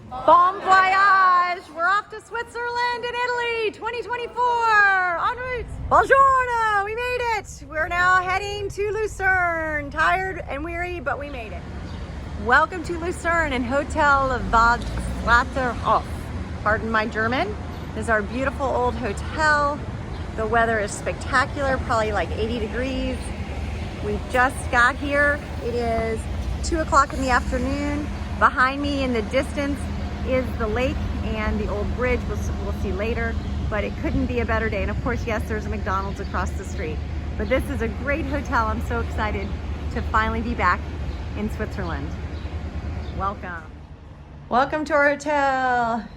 Bon voyage! We're off to Switzerland and Italy 2024! En route! Buongiorno! We made it! We're now heading to Lucerne. Tired and weary, but we made it. Welcome to Lucerne and Hotel Vadslaterhof. Pardon my German. This is our beautiful old hotel. The weather is spectacular, probably like 80 degrees. We just got here. It is 2 o'clock in the afternoon. Behind me in the distance is the lake and the old bridge we'll see later, but it couldn't be a better day. And of course, yes, there's a McDonald's across the street. But this is a great hotel. I'm so excited to finally be back in Switzerland. Welcome. Welcome to our hotel.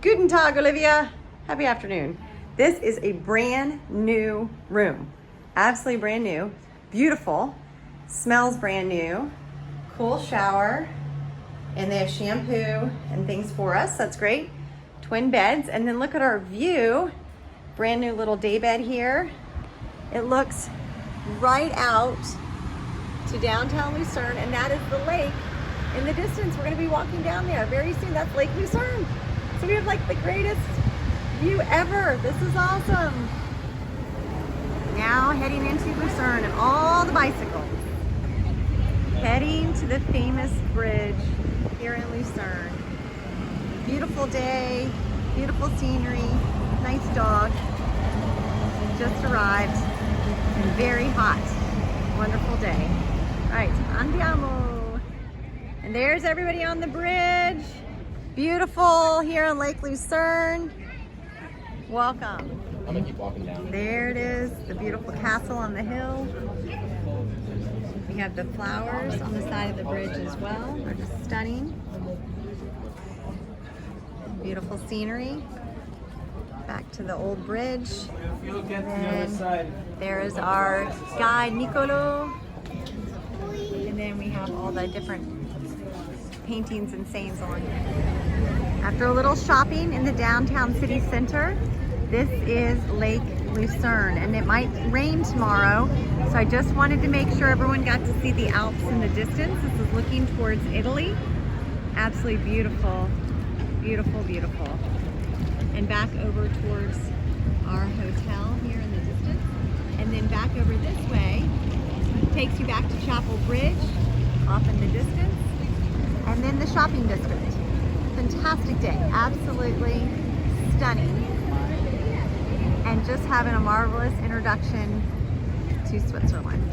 Guten Tag, Olivia. Happy afternoon. This is a brand new room. Absolutely brand new. Beautiful. Smells brand new. Cool shower. And they have shampoo and things for us. That's great. Twin beds. And then look at our view. Brand new little day bed here. It looks right out to downtown Lucerne, and that is the lake in the distance. We're going to be walking down there very soon. That's Lake Lucerne. So we have like the greatest view ever. This is awesome. Now heading into Lucerne and all the bicycles. Heading to the famous bridge here in Lucerne. Beautiful day, beautiful scenery, nice dog. We just arrived and very hot. Wonderful day. All right, andiamo. And there's everybody on the bridge. Beautiful here on Lake Lucerne. Welcome. I'm gonna keep walking down. There it is, the beautiful castle on the hill. We have the flowers on the side of the bridge as well. They're just stunning. Beautiful scenery. Back to the old bridge. And there is our guide, Nicolo. And then we have all the different paintings and sayings on here. After a little shopping in the downtown city center, this is Lake Lucerne, and it might rain tomorrow, so I just wanted to make sure everyone got to see the Alps in the distance. This is looking towards Italy. Absolutely beautiful, beautiful, beautiful. And back over towards our hotel here in the distance, and then back over this way takes you back to Chapel Bridge off in the distance, and then the shopping district. Fantastic day, absolutely stunning. And just having a marvelous introduction to Switzerland.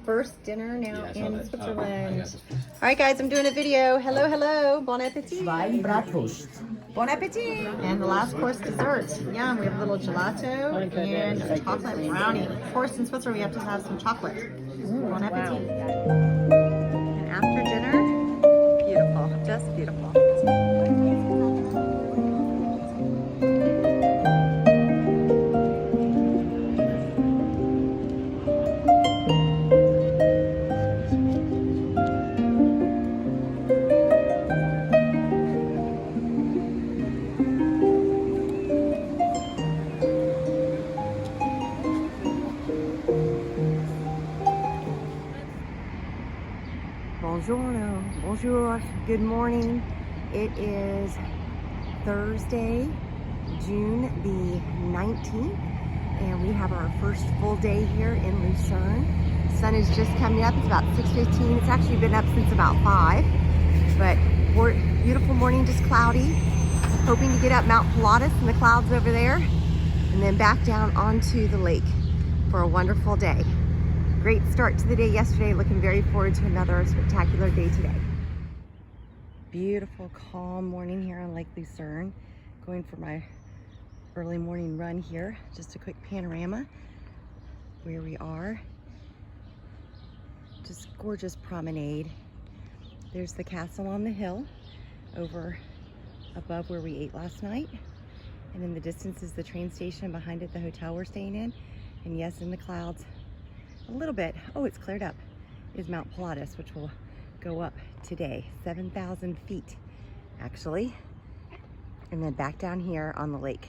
First dinner now in Switzerland. All right, guys, I'm doing a video. Hello, hello. Bon appetit. Bon appetit. And the last course dessert. Yum. We have a little gelato and a chocolate brownie. Of course, in Switzerland, we have to have some chocolate. Bon appetit. And after dinner, beautiful. Just beautiful. Buongiorno, bonjour, good morning. It is Thursday, June the 19th, and we have our first full day here in Lucerne. Sun is just coming up, it's about 6:15. It's actually been up since about 5, but beautiful morning, just cloudy. Hoping to get up Mount Pilatus in the clouds over there, and then back down onto the lake for a wonderful day. Great start to the day yesterday. Looking very forward to another spectacular day today. Beautiful, calm morning here on Lake Lucerne. Going for my early morning run here. Just a quick panorama where we are. Just gorgeous promenade. There's the castle on the hill over above where we ate last night. And in the distance is the train station, behind it the hotel we're staying in. And yes, in the clouds, a little bit. Oh, it's cleared up. is Mount Pilatus, which will go up today, 7,000 feet actually, and then back down here on the lake.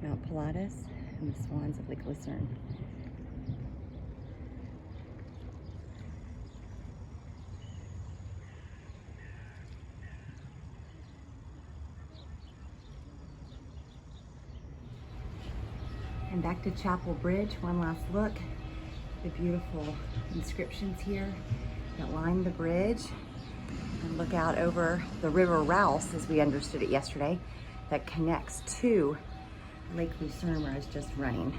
Mount Pilatus and the swans of Lake Lucerne. And back to Chapel Bridge, one last look. The beautiful inscriptions here that line the bridge. And look out over the River Rouse, as we understood it yesterday, that connects to Lake Lucerne where I was just running.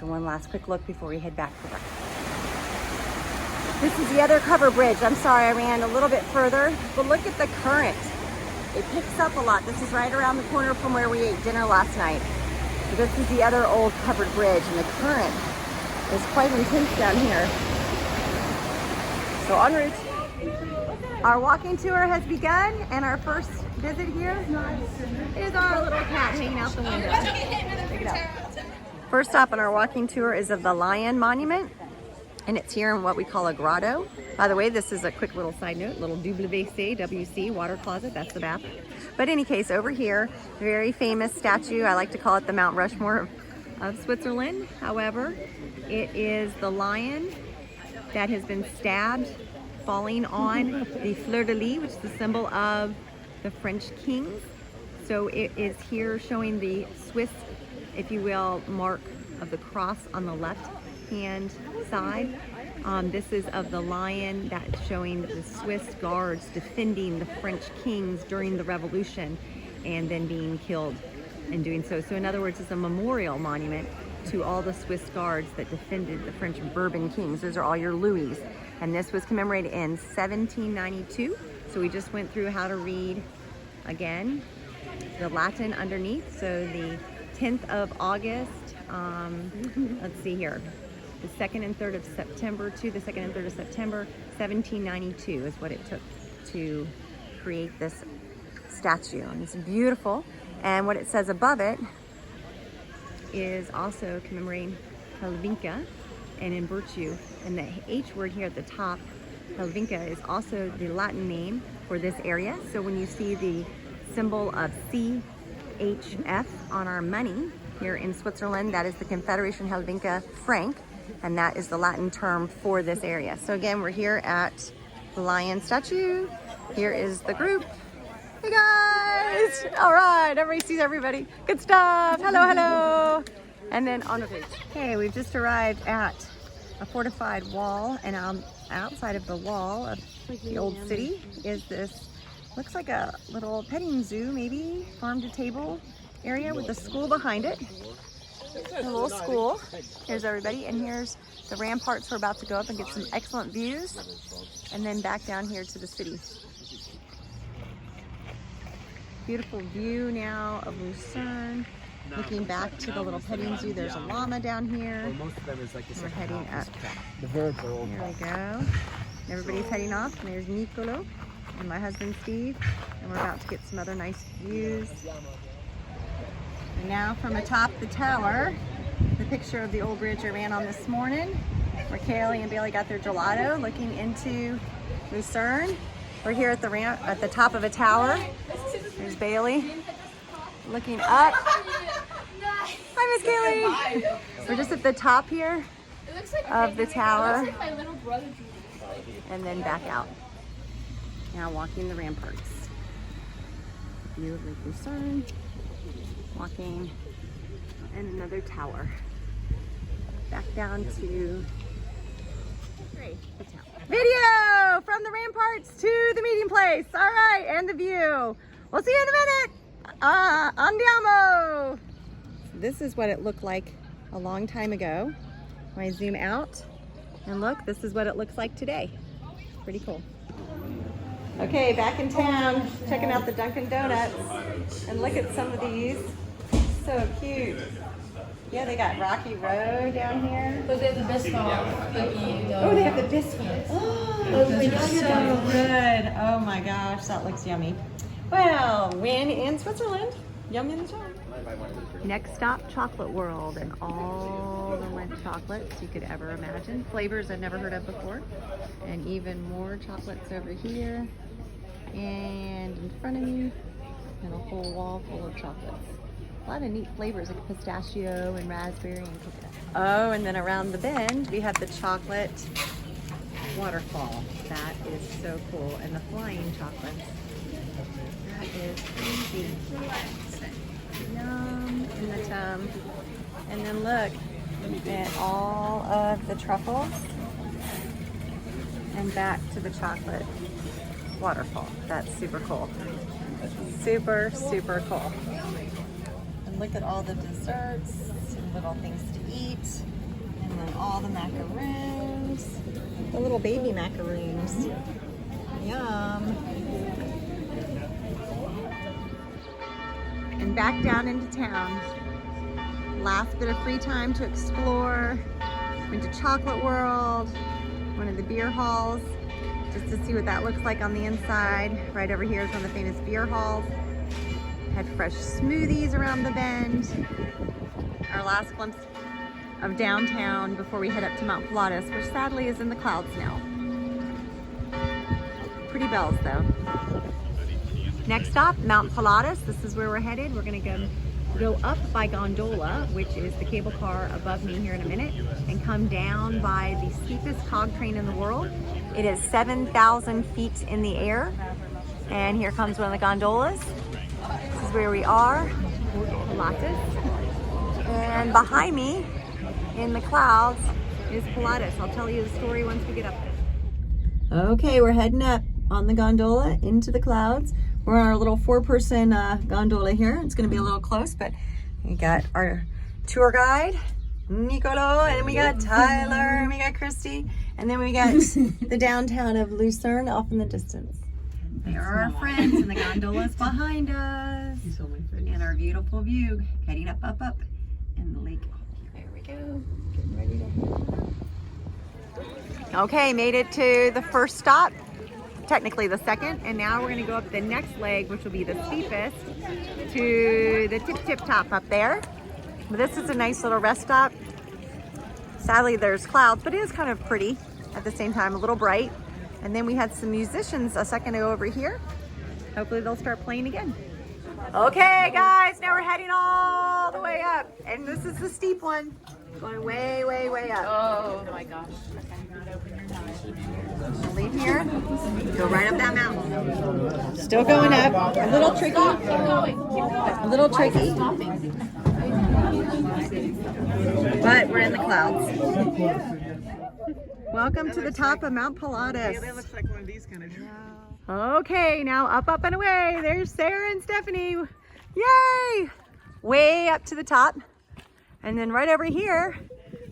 So one last quick look before we head back for breakfast. This is the other cover bridge. I'm sorry I ran a little bit further, but look at the current. It picks up a lot. This is right around the corner from where we ate dinner last night. So this is the other old covered bridge, and the current is quite intense down here. So en route. Our walking tour has begun, and our first visit here is our little cat hanging out the window. Check it out. First stop on our walking tour is of the Lion Monument, and it's here in what we call a grotto. By the way, this is a quick little side note, little WC water closet, that's the bath. But in any case, over here, very famous statue. I like to call it the Mount Rushmore of Switzerland. However, it is the lion that has been stabbed, falling on the fleur-de-lis, which is the symbol of the French kings. So it is here showing the Swiss, if you will, mark of the cross on the left-hand side. This is of the lion that's showing the Swiss guards defending the French kings during the Revolution and then being killed in doing so. So in other words, it's a memorial monument to all the Swiss guards that defended the French Bourbon kings. Those are all your Louis. And this was commemorated in 1792. So we just went through how to read, again, the Latin underneath. So the 10th of August, let's see here. The 2nd and 3rd of September to the 2nd and 3rd of September, 1792 is what it took to create this statue. And it's beautiful. And what it says above it is also commemorating Helvetica and in virtue. And the H word here at the top, Helvetica, is also the Latin name for this area. So when you see the symbol of CHF on our money here in Switzerland, that is the Confederation Helvetica franc. And that is the Latin term for this area. So again, we're here at the lion statue. Here is the group. Hey guys! All right, everybody sees everybody. Good stuff. Hello, hello. And then on the page. Okay, we've just arrived at a fortified wall, and outside of the wall of the old city is this, looks like a little petting zoo, maybe farm to table area with a school behind it. A little school. Here's everybody, and here's the ramparts we're about to go up and get some excellent views, and then back down here to the city. Beautiful view now of Lucerne. Looking back to the little petting zoo, there's a llama down here. We're heading up. Here we go. Everybody's heading off, and there's Nicolo and my husband Steve, and we're about to get some other nice views. And now from atop the tower, the picture of the old bridge I ran on this morning, where Kaylee and Bailey got their gelato, looking into Lucerne. We're here at the ramp, at the top of a tower. There's Bailey, looking up. Hi, Miss Kaylee. We're just at the top here of the tower, and then back out. Now walking the ramparts. View of Lake Lucerne. Walking, and another tower. Back down to the tower. Video from the ramparts to the meeting place. All right, and the view. We'll see you in a minute. Andiamo. This is what it looked like a long time ago. When I zoom out and look, this is what it looks like today. Pretty cool. Okay, back in town, checking out the Dunkin' Donuts, and look at some of these. So cute. Yeah, they got Rocky Road down here. But they have the biscuit. Oh, they have the biscuits. Oh, those are so good. Oh my gosh, that looks yummy. Well, when in Switzerland, Yum in the jar. Next stop, Chocolate World, and all the Lent chocolates you could ever imagine. Flavors I've never heard of before. And even more chocolates over here. And in front of me, and a whole wall full of chocolates. A lot of neat flavors like pistachio and raspberry and coconut. Oh, and then around the bend, we have the chocolate waterfall. That is so cool. And the flying chocolates. That is crazy. Yum in the tum. And then look at all of the truffles. And back to the chocolate waterfall. That's super cool. Super, super cool. And look at all the desserts and little things to eat. And then all the macaroons. The little baby macaroons. Yum. And back down into town. Last bit of free time to explore. Went to Chocolate World, one of the beer halls, just to see what that looks like on the inside. Right over here is one of the famous beer halls. Had fresh smoothies around the bend. Our last glimpse of downtown before we head up to Mount Pilatus, which sadly is in the clouds now. Pretty bells though. Next stop, Mount Pilatus. This is where we're headed. We're gonna go up by gondola, which is the cable car above me here in a minute, and come down by the steepest cog train in the world. It is 7,000 feet in the air. And here comes one of the gondolas. This is where we are, Pilatus. And behind me, in the clouds, is Pilatus. I'll tell you the story once we get up there. Okay, we're heading up on the gondola into the clouds. We're on our little 4-person gondola here. It's gonna be a little close, but we got our tour guide, Nicolo, and we got Tyler, and we got Christy, and then we got the downtown of Lucerne off in the distance. There are our friends, and the gondola's behind us. And our beautiful view, heading up, and the lake. There we go, getting ready to... Okay, made it to the first stop. Technically the second, and now we're going to go up the next leg, which will be the steepest, to the tip top up there. But this is a nice little rest stop. Sadly there's clouds, but it is kind of pretty at the same time, a little bright. And then we had some musicians a second ago over here. Hopefully they'll start playing again. Okay guys, now we're heading all the way up, and this is the steep one, going way, way, way up. Oh my gosh. We'll leave here, go right up that mountain. Still going up, a little tricky. Keep going, keep going. A little tricky, but we're in the clouds. Welcome to the top of Mount Pilatus. Yeah, that looks like one of these kind of. Okay, now up and away. There's Sarah and Stephanie. Yay! Way up to the top. And then right over here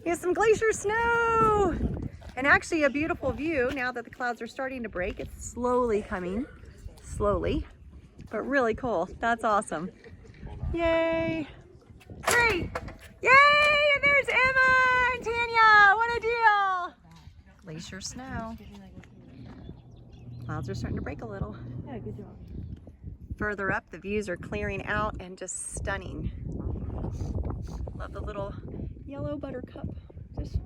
is some glacier snow. And actually a beautiful view now that the clouds are starting to break. It's slowly coming, slowly, but really cool. That's awesome. Yay! Great! Yay! And there's Emma and Tanya. What a deal! Glacier snow. Clouds are starting to break a little. Yeah, good job. Further up, the views are clearing out and just stunning. Love the little yellow buttercup just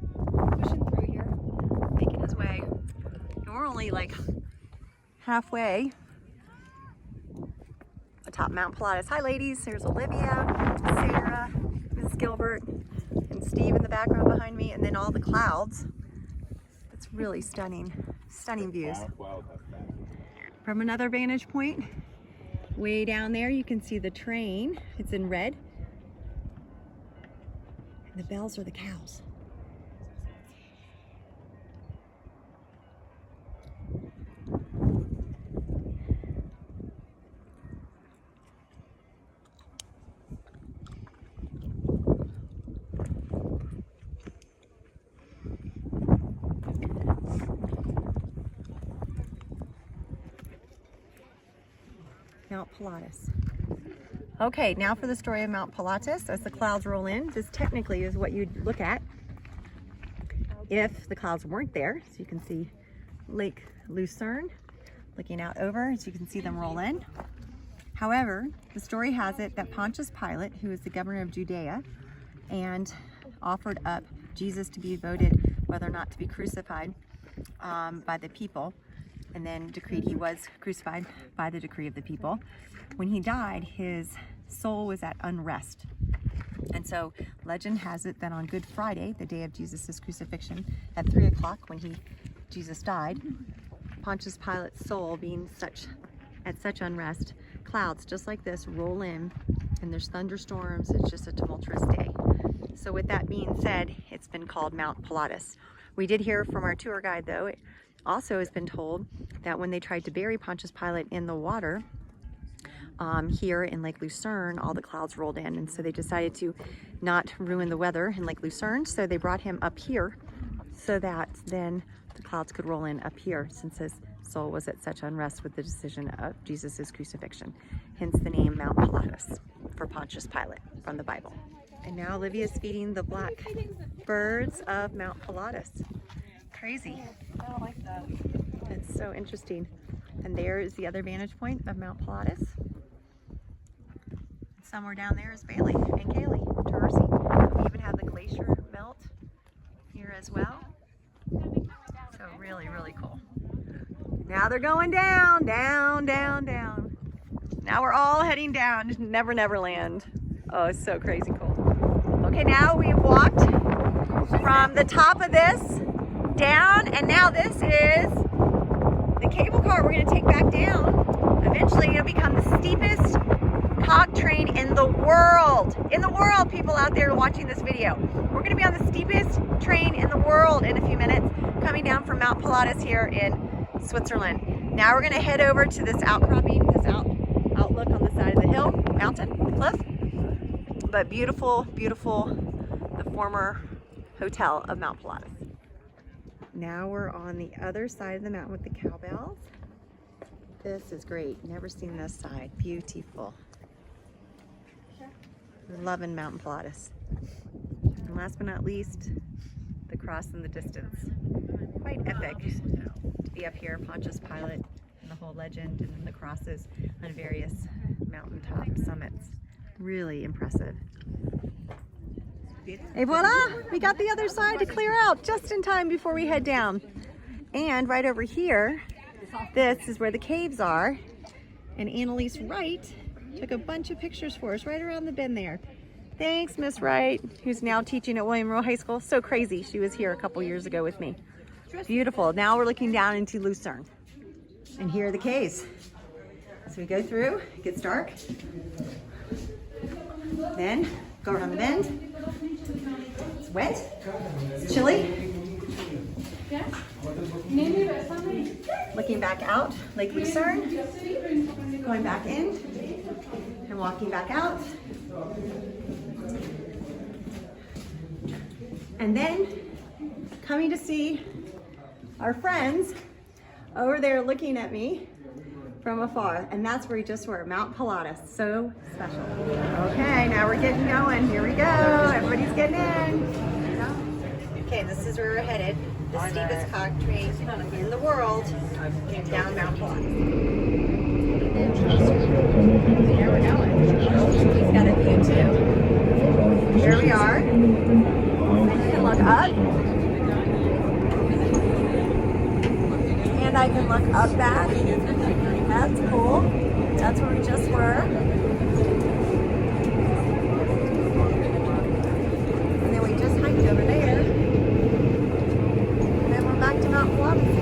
pushing through here, making his way. And we're only like halfway atop Mount Pilatus. Hi ladies, there's Olivia, Sarah, Mrs. Gilbert, and Steve in the background behind me, and then all the clouds. It's really stunning, stunning views. From another vantage point, way down there, you can see the train. It's in red. And the bells are the cows. Mount Pilatus. Okay, now for the story of Mount Pilatus. As the clouds roll in, this technically is what you'd look at if the clouds weren't there. So you can see Lake Lucerne looking out over, as you can see them roll in. However, the story has it that Pontius Pilate, who is the governor of Judea, and offered up Jesus to be voted whether or not to be crucified by the people, and then decreed he was crucified by the decree of the people. When he died, his soul was at unrest. And so legend has it that on Good Friday, the day of Jesus' crucifixion, at 3 o'clock when Jesus died, Pontius Pilate's soul being at such unrest, clouds just like this roll in, and there's thunderstorms. It's just a tumultuous day. So with that being said, it's been called Mount Pilatus. We did hear from our tour guide, though, it also has been told that when they tried to bury Pontius Pilate in the water here in Lake Lucerne, all the clouds rolled in, and so they decided to not ruin the weather in Lake Lucerne, so they brought him up here so that then the clouds could roll in up here, since his soul was at such unrest with the decision of Jesus' crucifixion. Hence the name Mount Pilatus for Pontius Pilate from the Bible. And now Olivia's feeding the black birds of Mount Pilatus. Crazy. I don't like that. It's so interesting. And there is the other vantage point of Mount Pilatus. Somewhere down there is Bailey and Kaylee, Teresi. We even have the glacier melt here as well. So really, really cool. Now they're going down, down, down, down. Now we're all heading down to Never Never Land. Oh, it's so crazy cool. Okay, now we've walked from the top of this down, and now this is the cable car we're going to take back down. Eventually it'll become the steepest cog train in the world. In the world, people out there watching this video. We're going to be on the steepest train in the world in a few minutes, coming down from Mount Pilatus here in Switzerland. Now we're going to head over to this outcropping, this outlook on the side of the hill, mountain, cliff. But beautiful, beautiful, the former hotel of Mount Pilatus. Now we're on the other side of the mountain with the cowbells. This is great. Never seen this side. Beautiful. Loving Mount Pilatus. And last but not least, the cross in the distance. Quite epic to be up here, Pontius Pilate, and the whole legend, and then the crosses on various mountaintop summits. Really impressive. Et voila! We got the other side to clear out just in time before we head down. And right over here, this is where the caves are. And Annalise Wright took a bunch of pictures for us right around the bend there. Thanks, Miss Wright, who's now teaching at William Rowe High School. So crazy. She was here a couple years ago with me. Beautiful. Now we're looking down into Lucerne. And here are the caves. So we go through, it gets dark. Then go around the bend. It's wet. It's chilly. Looking back out, Lake Lucerne. Going back in and walking back out. And then coming to see our friends over there looking at me from afar. And that's where we just were, Mount Pilatus. So special. Okay, now we're getting going. Here we go. Everybody's getting in. Okay, this is where we're headed. The steepest cog train in the world, down Mount Pilatus. There we're going. He's got a view too. Here we are. You can look up. And I can look up back. That's cool. That's where we just were. And then we just hiked over there. And then we're back to Mount Pilatus.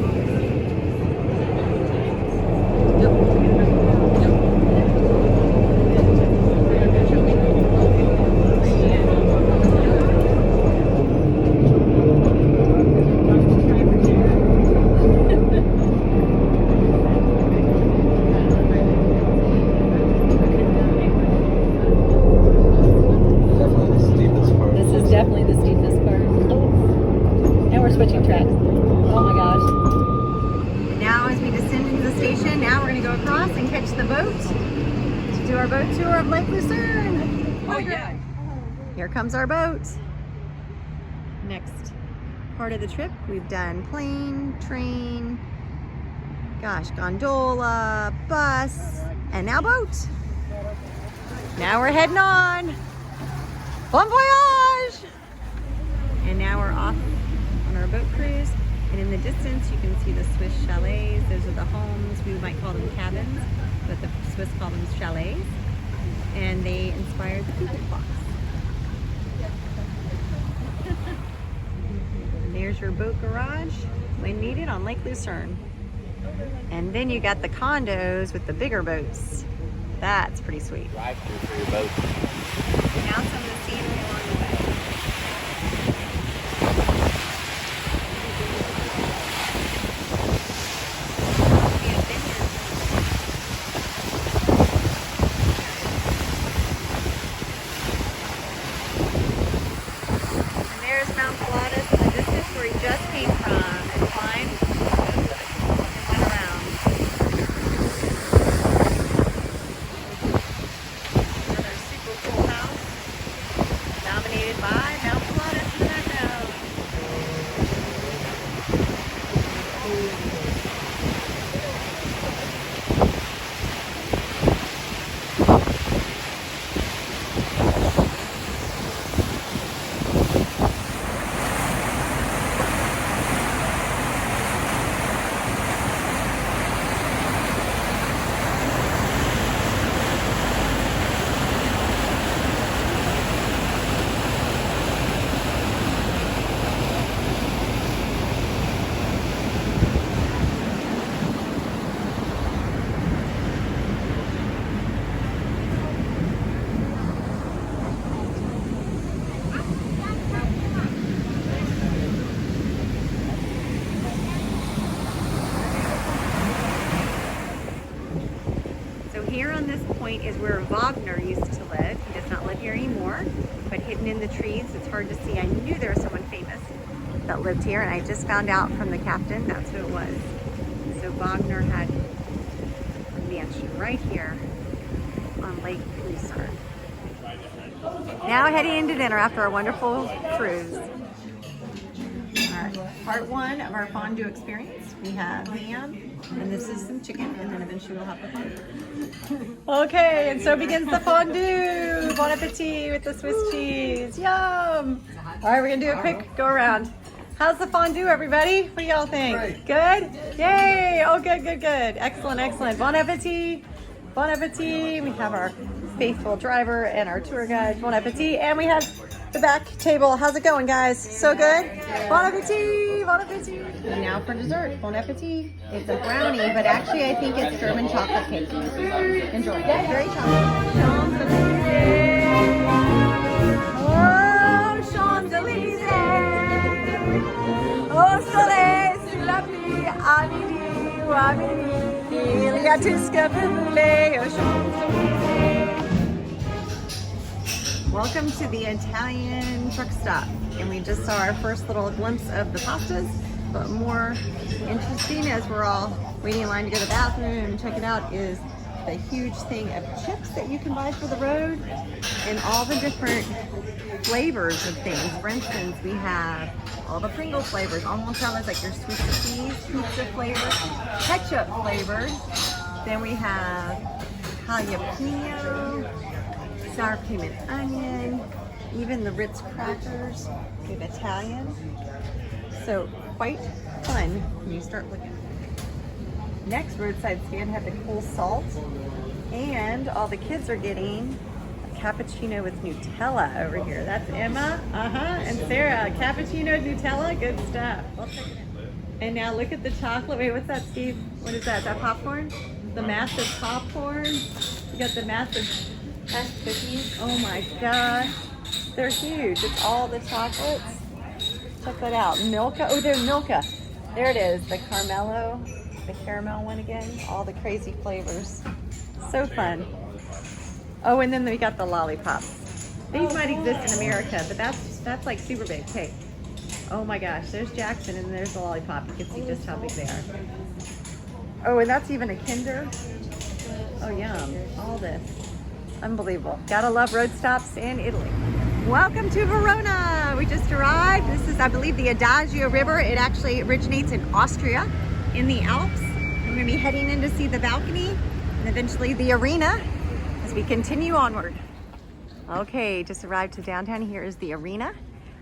Switching tracks. Oh my gosh. And now as we descend into the station, now we're going to go across and catch the boat to do our boat tour of Lake Lucerne. Oh yeah. Here comes our boat. Next part of the trip, we've done plane, train, gosh, gondola, bus, and now boat. Now we're heading on. Bon voyage! And now we're off on our boat cruise. And in the distance, you can see the Swiss chalets. Those are the homes. We might call them cabins, but the Swiss call them chalets. And they inspired the Cupid clocks. There's your boat garage when needed on Lake Lucerne. And then you got the condos with the bigger boats. That's pretty sweet. Drive through for your boat. Now some of the scenery along the way. And there's Mount Pilatus in the distance where he just came from and climbed and went around. Another super cool house dominated by Mount Pilatus in the background. Here on this point is where Wagner used to live. He does not live here anymore, but hidden in the trees, it's hard to see. I knew there was someone famous that lived here, and I just found out from the captain that's who it was. So Wagner had a mansion right here on Lake Lucerne. Now heading into dinner after a wonderful cruise. All right, part one of our fondue experience. We have ham, and this is some chicken, and then eventually we'll have the fondue. Okay, and so begins the fondue. Bon appetit with the Swiss cheese. Yum! All right, we're gonna do a quick go around. How's the fondue, everybody? What do y'all think? Great. Good? Yay! Oh, good, good, good. Excellent, excellent. Bon appetit. Bon appetit. We have our faithful driver and our tour guide. Bon appetit. And we have the back table. How's it going, guys? So good? Bon appetit! Bon appetit! And now for dessert. Bon appetit. It's a brownie, but actually I think it's German chocolate cake. Enjoy. Very chocolate. Champs-Élysées. Oh, Champs-Élysées. Au soleil, sur la pluie, à midi ou à minuit. Il y a tout ce que vous voulez aux Champs-Élysées. Welcome to the Italian truck stop, and we just saw our first little glimpse of the pastas, but more interesting as we're all waiting in line to go to the bathroom and check it out is the huge thing of chips that you can buy for the road and all the different flavors of things. For instance, we have all the Pringle flavors, almost sounds like your sweet cheese, pizza flavor, ketchup flavored. Then we have jalapeno, sour cream and onion, even the Ritz crackers, we have Italian. So quite fun when you start looking. Next roadside stand have the cool salt, and all the kids are getting a cappuccino with Nutella over here. That's Emma, and Sarah. Cappuccino Nutella, good stuff. We'll check it out. And now look at the chocolate. Wait, what's that, Steve? What is that? Is that popcorn? The massive popcorn. You got the massive cookies. Oh my gosh, they're huge. It's all the chocolates. Check that out. Milka. Oh, they're Milka. There it is. The Carmelo, the caramel one again. All the crazy flavors. So fun. Oh, and then we got the lollipops. These might exist in America, but that's like super big. Okay. Oh my gosh, there's Jackson and there's the lollipop. You can see just how big they are. Oh, and that's even a Kinder. Oh, yum. All this. Unbelievable. Gotta love road stops in Italy. Welcome to Verona. We just arrived. This is, I believe, the Adagio River. It actually originates in Austria, in the Alps. We're gonna be heading in to see the balcony and eventually the arena as we continue onward. Okay, just arrived to downtown. Here is the arena.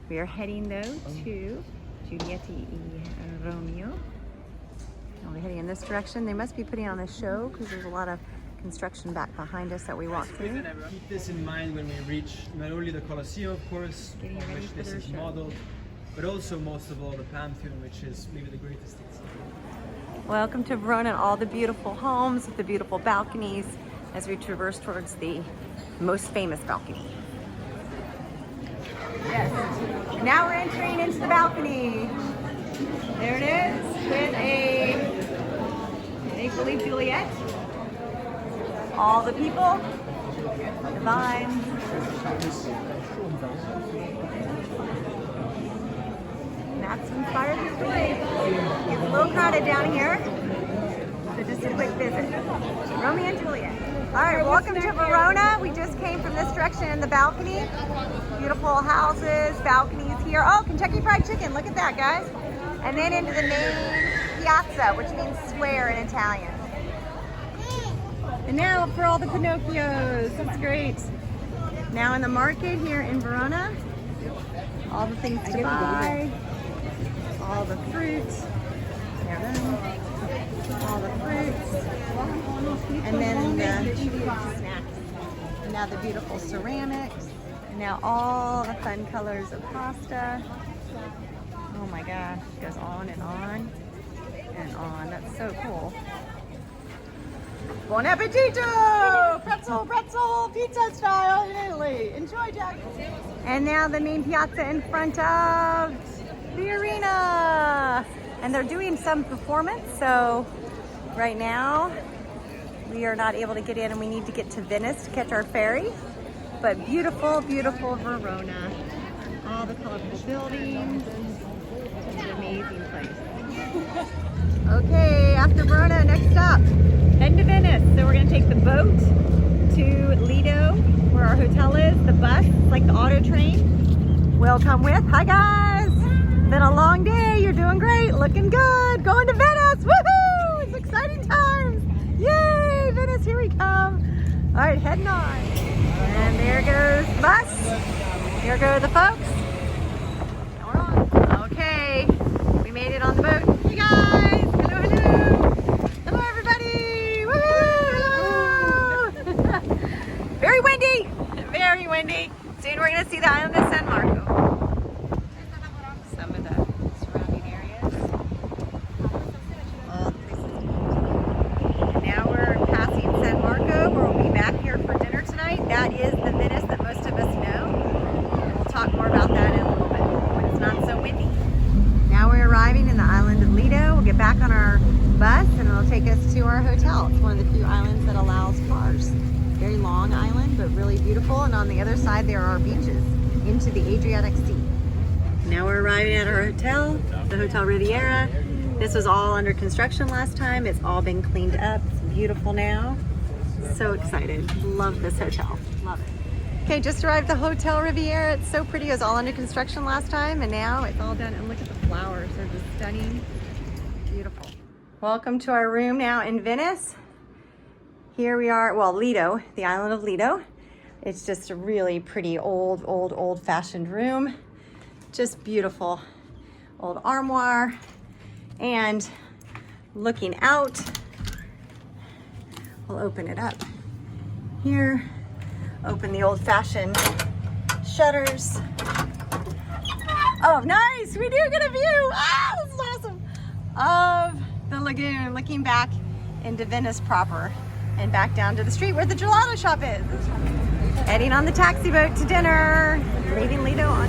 We are heading though to Giulietta e Romeo. We're heading in this direction. They must be putting on a show because there's a lot of construction back behind us that we walk through. Keep this in mind when we reach not only the Colosseum, of course, Getting ready which for this their is show. modeled, but also most of all the Pantheon, which is maybe the greatest thing. Welcome to Verona and all the beautiful homes with the beautiful balconies as we traverse towards the most famous balcony. Yes. And now we're entering into the balcony. There it is with a make believe Juliet. All the people, the vines. And that's inspired the story. It's a little crowded down here. So just a quick visit. Romeo and Juliet. All right, welcome to Verona. We just came from this direction in the balcony. Beautiful houses, balconies here. Oh, Kentucky Fried Chicken. Look at that, guys. And then into the main piazza, which means square in Italian. And now for all the Pinocchios. That's great. Now in the market here in Verona. All the things to buy. All the fruit. All the fruits. And then the snacks. And now the beautiful ceramics. And now all the fun colors of pasta. Oh my gosh, it goes on and on and on. That's so cool. Buon appetito! Pretzel, pizza style in Italy. Enjoy, Jack. And now the main piazza in front of the arena. And they're doing some performance, so right now we are not able to get in and we need to get to Venice to catch our ferry. But beautiful, beautiful Verona. All the colorful buildings. It's an amazing place. Okay, after Verona, next stop, heading to Venice. So we're gonna take the boat to Lido, where our hotel is, the bus, like the auto train. We'll come with. Hi guys! Been a long day, you're doing great, looking good. Going to Venice, woohoo! It's exciting times. Yay, Venice, here we come. All right, heading on. And there goes the bus. Here go the folks. And we're on. Okay, we made it on the boat. Hey guys, hello, hello. Hello everybody, woohoo! Very windy, very windy. Soon we're gonna see the island of San Marco. Some of the surrounding areas. All the places. Now we're passing San Marco, where we'll be back here for dinner tonight. That is the Venice that most of us know. And we'll talk more about that in a little bit when it's not so windy. Now we're arriving in the island of Lido. We'll get back on our bus and it'll take us to our hotel. It's one of the few islands that allows cars. Very long island, but really beautiful. And on the other side, there are beaches into the Adriatic Sea. Now we're arriving at our hotel, the Hotel Riviera. This was all under construction last time. It's all been cleaned up. It's beautiful now. So excited. Love this hotel. Love it. Okay, just arrived at the Hotel Riviera. It's so pretty. It was all under construction last time, and now it's all done. And look at the flowers. They're just stunning. Beautiful. Welcome to our room now in Venice. Here we are, well, Lido, the island of Lido. It's just a really pretty old-fashioned room. Just beautiful. Old armoire. And looking out, we'll open it up here. Open the old-fashioned shutters. Oh, nice! We do get a view! Ah, this is awesome! Of the lagoon, looking back into Venice proper and back down to the street where the gelato shop is. Heading on the taxi boat to dinner, leaving Lido on.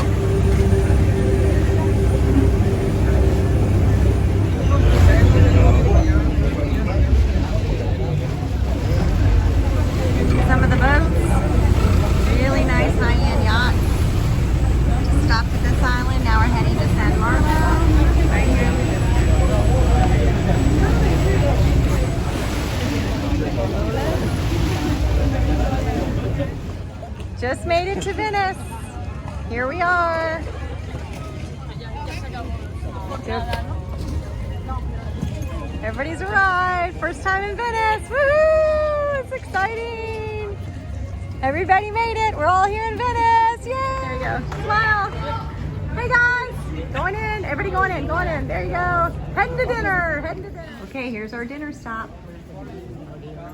Some of the boats, really nice high-end yachts. Just stopped at this island, now we're heading to San Marco. Right here. Just made it to Venice. Here we are. Everybody's arrived. First time in Venice. Woohoo! It's exciting. Everybody made it. We're all here in Venice. Yay! There you go. Smile. Hey guys. Going in. Everybody going in. Going in. There you go. Heading to dinner. Heading to dinner. Okay, here's our dinner stop.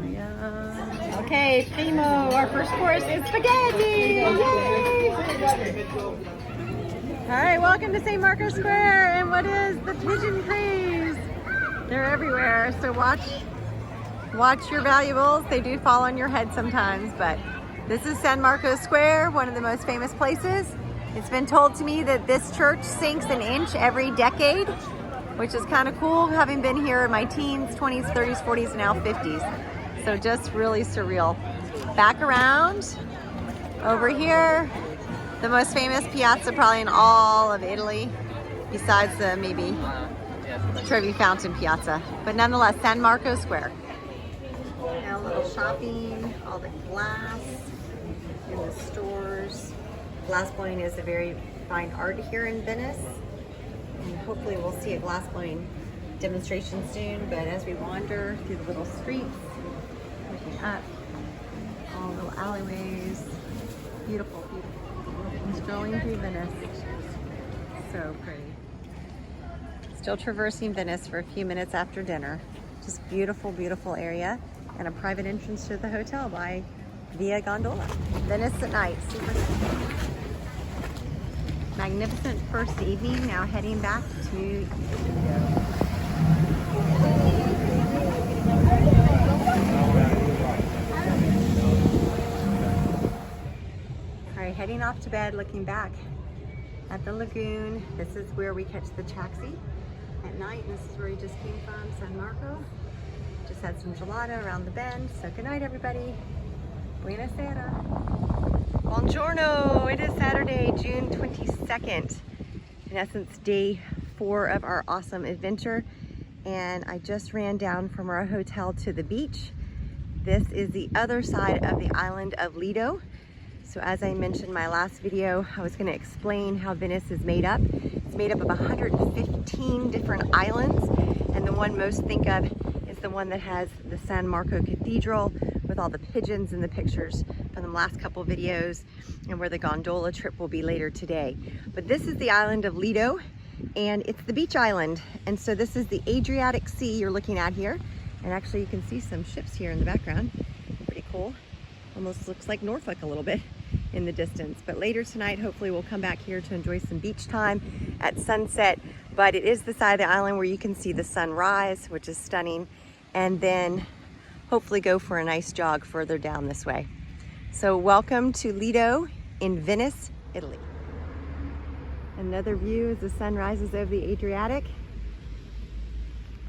Yeah. Okay, primo. Our first course is spaghetti. Yay! All right, welcome to St. Marco Square. And what is the pigeon craze? They're everywhere. So watch your valuables. They do fall on your head sometimes, but this is San Marco Square, one of the most famous places. It's been told to me that this church sinks an inch every decade, which is kind of cool, having been here in my teens, 20s, 30s, 40s, and now 50s. So just really surreal. Back around, over here, the most famous piazza probably in all of Italy, besides the maybe Trevi Fountain Piazza. But nonetheless, San Marco Square. Now a little shopping, all the glass in the stores. Glass blowing is a very fine art here in Venice. And hopefully we'll see a glass blowing demonstration soon. But as we wander through the little streets, looking up, all little alleyways, beautiful, beautiful. Strolling through Venice. So pretty. Still traversing Venice for a few minutes after dinner. Just beautiful, beautiful area. And a private entrance to the hotel by via gondola. Venice at night, super cool. Magnificent first evening, now heading back to Lido. All right, heading off to bed, looking back at the lagoon. This is where we catch the taxi at night, and this is where we just came from, San Marco. Just had some gelato around the bend. So good night, everybody. Buonasera. Buongiorno. It is Saturday, June 22nd. In essence, day 4 of our awesome adventure. And I just ran down from our hotel to the beach. This is the other side of the island of Lido. So as I mentioned in my last video, I was going to explain how Venice is made up. It's made up of 115 different islands. And the one most think of is the one that has the San Marco Cathedral with all the pigeons in the pictures from the last couple videos, and where the gondola trip will be later today. But this is the island of Lido, and it's the beach island. And so this is the Adriatic Sea you're looking at here. And actually you can see some ships here in the background. Pretty cool. Almost looks like Norfolk a little bit in the distance. But later tonight, hopefully we'll come back here to enjoy some beach time at sunset. But it is the side of the island where you can see the sunrise, which is stunning. And then hopefully go for a nice jog further down this way. So welcome to Lido in Venice, Italy. Another view as the sun rises over the Adriatic.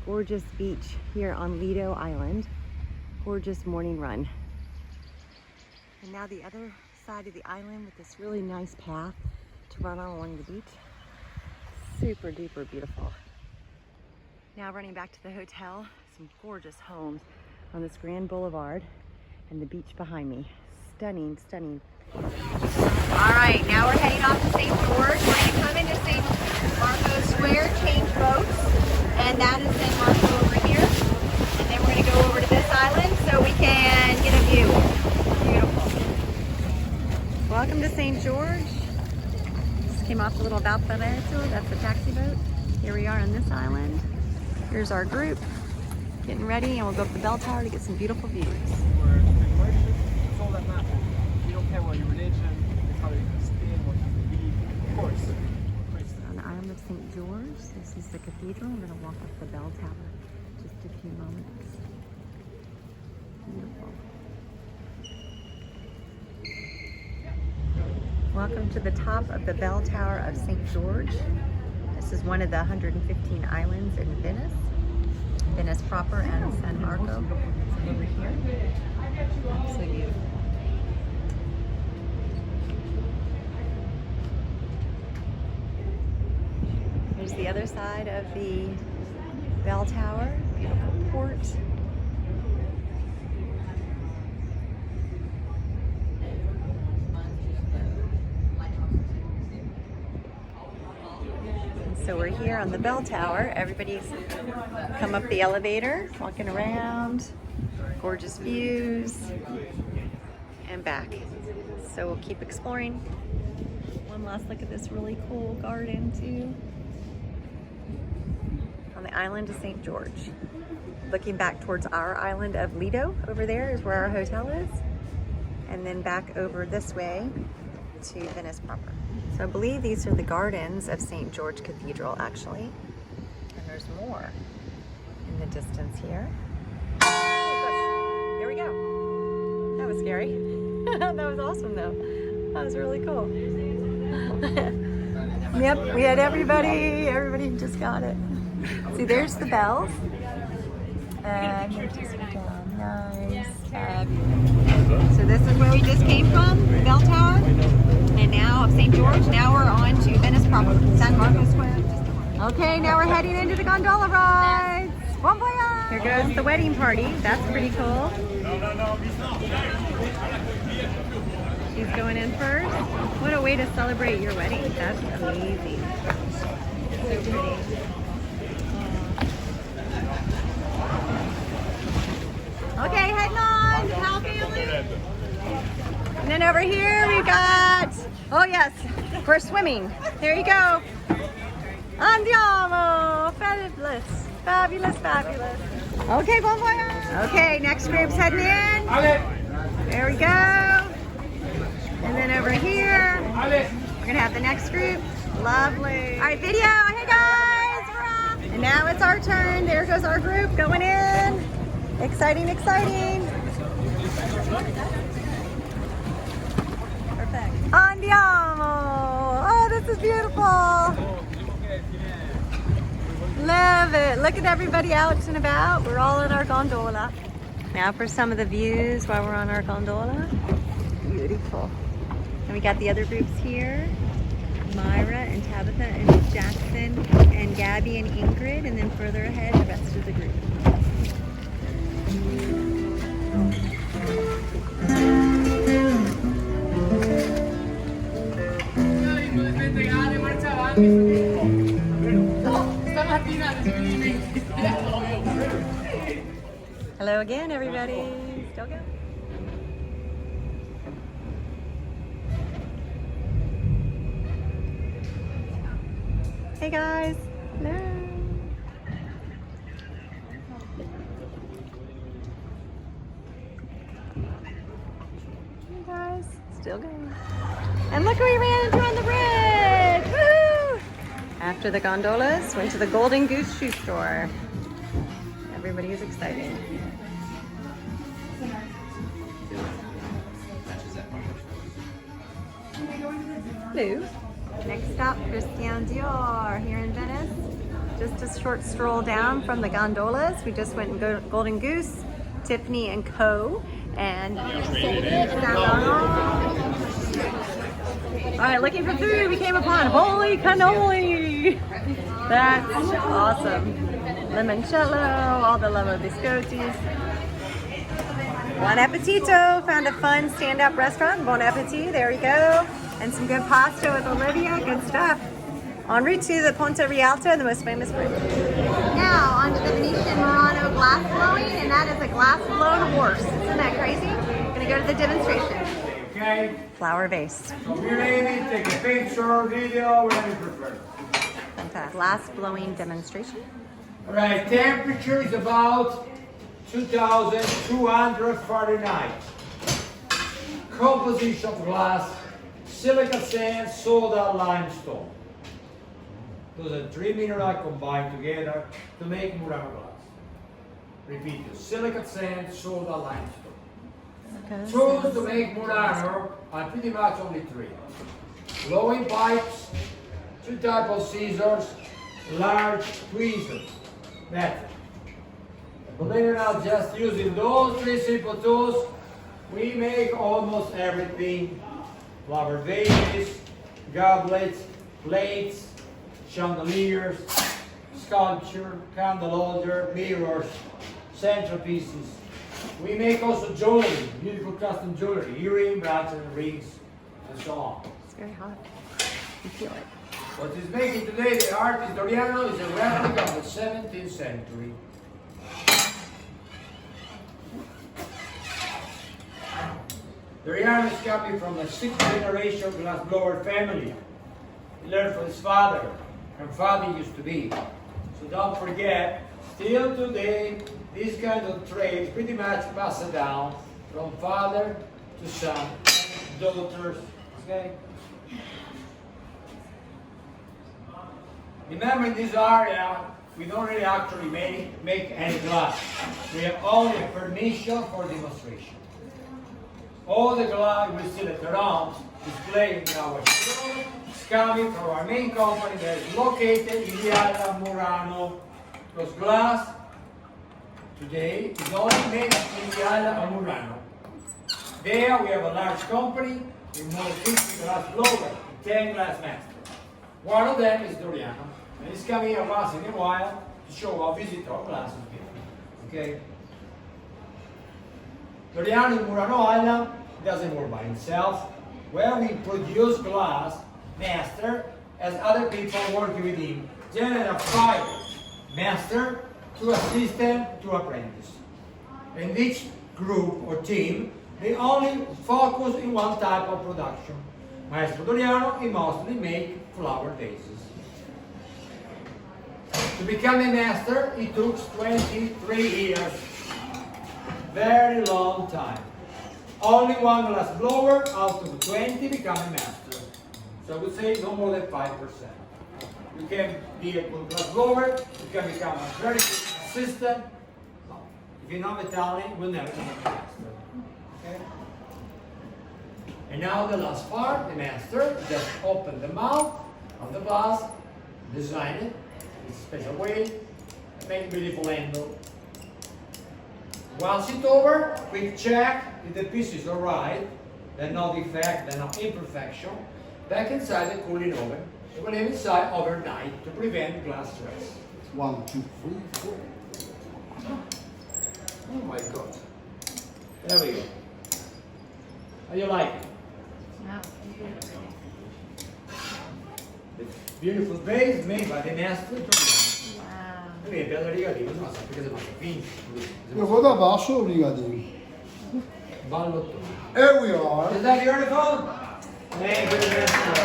Gorgeous beach here on Lido Island. Gorgeous morning run. And now the other side of the island with this really nice path to run on along the beach. Super duper beautiful. Now running back to the hotel, some gorgeous homes on this grand boulevard and the beach behind me. Stunning, stunning. All right, now we're heading off to St. George. We're going to come into St. Marco Square, change boats, and that is St. Marco over here. And then we're going to go over to this island so we can get a view. Beautiful. Welcome to St. George. Just came off the little Valparaiso. That's the taxi boat. Here we are on this island. Here's our group getting ready, and we'll go up the bell tower to get some beautiful views. It's all that matters. You don't care what your religion, it's how you understand, what you believe. Of course. On the island of St. George, this is the cathedral. I'm going to walk up the bell tower just a few moments. Beautiful. Welcome to the top of the bell tower of St. George. This is one of the 115 islands in Venice. Venice proper and San Marco over here. So beautiful. Here's the other side of the bell tower. Beautiful port. So we're here on the bell tower. Everybody's come up the elevator, walking around, gorgeous views. and back. So we'll keep exploring. One last look at this really cool garden too. On the island of St. George. Looking back towards our island of Lido, over there is where our hotel is. And then back over this way to Venice proper. So I believe these are the gardens of St. George Cathedral actually. And there's more in the distance here. Here we go. That was scary. That was awesome though. That was really cool. Yep, we had everybody just got it. See, there's the bells. And we're just down. Nice. Fabulous. So this is where we just came from, the bell tower. And now of St. George. Now we're on to Venice proper, San Marco Square. Okay, now we're heading into the gondola rides. Bon voyage! Here goes the wedding party. That's pretty cool. She's going in first. What a way to celebrate your wedding. That's amazing. So pretty. Okay, heading on. How feeling? And then over here we've got, oh yes, we're swimming. There you go. Andiamo. Fabulous. Fabulous, fabulous. Okay, bon voyage. Okay, next group's heading in. There we go. And then over here, we're gonna have the next group. Lovely. All right, video. Hey guys, we're off. And now it's our turn. There goes our group going in. Exciting, exciting. Perfect. Andiamo. Oh, this is beautiful. Love it. Look at everybody out and about. We're all in our gondola. Now for some of the views while we're on our gondola. Beautiful. And we got the other groups here. Myra and Tabitha and Jackson and Gabby and Ingrid. And then further ahead, the rest of the group. Hello again, everybody. Still go. Hey guys. Hello. Hey guys. Still going. And look who we ran into on the bridge. Woo! After the gondolas, went to the Golden Goose shoe store. Everybody is excited. Hello. Next stop, Christian Dior here in Venice. Just a short stroll down from the gondolas. We just went and go Golden Goose, Tiffany and Co. And all right, looking for food, we came upon holy cannoli. That's awesome. Limoncello, all the lava biscottis. Buon appetito. Found a fun stand-up restaurant. Bon appetit. There we go. And some good pasta with Olivia. Good stuff. En route to the Ponte Rialto, the most famous bridge. Now onto the Venetian Murano glass blowing, and that is a glass blown horse. Isn't that crazy? Gonna go to the demonstration. Okay. Flower vase. Your name, take a picture, video, whatever you prefer. Fantastic. Glass blowing demonstration. All right, temperature is about 2,200 Fahrenheit. Composition of glass, silica sand, soda, limestone. Those are three minerals combined together to make Murano glass. Repeat this, silica sand, soda, limestone. Okay. Tools to make Murano are pretty much only three. Blowing pipes, two types of scissors, large tweezers. That's it. Believe it or not, just using those three simple tools, we make almost everything. Flower vases, goblets, plates, chandeliers, sculpture, candle holder, mirrors, centerpieces. We make also jewelry, beautiful custom jewelry, earring, bracelets, rings, and so on. It's very hot. You feel it. What is making today the artist Doriano is a replica of the 17th century. Doriano is coming from a 6th generation glassblower family. He learned from his father, and father used to be. So don't forget, still today, these kind of trades pretty much pass it down from father to son, daughters, okay? Remember, in this area, we don't really actually make any glass. We have only a permission for demonstration. All the glass we see at around displayed in our showroom is coming from our main company that is located in Viala Murano. Because glass today is only made in Viala Murano. There we have a large company with more than 50 glass blowers, 10 glass masters. One of them is Doriano. And he's coming here once in a while to show our visitor glasses here. Okay? Doriano in Murano Island doesn't work by himself. Where we produce glass master as other people working with him. Then a 5 master to assistant to apprentice. In each group or team, they only focus in one type of production. Maestro Doriano, he mostly make flower vases. To become a master, it took 23 years. Very long time. Only one glass blower out of 20 become a master. So I would say no more than 5%. You can be a good glass blower, you can become a very good assistant. If you're not Italian, you will never become a master. Okay? And now the last part, the master, just open the mouth of the glass, design it in a special way, and make a beautiful handle. Once it's over, quick check if the piece is alright, there's no defect, there's no imperfection. Back inside the cooling oven. It will live inside overnight to prevent glass stress. 1, 2, 3, 4. Oh my God. There we go. How do you like it? Wow. The beautiful vase made by the master. Wow. Lui è bello rigatino, ma perché si manda vinto. Io vado da basso o rigatino? Ballo. Here we are. Is that beautiful? Thank you, master.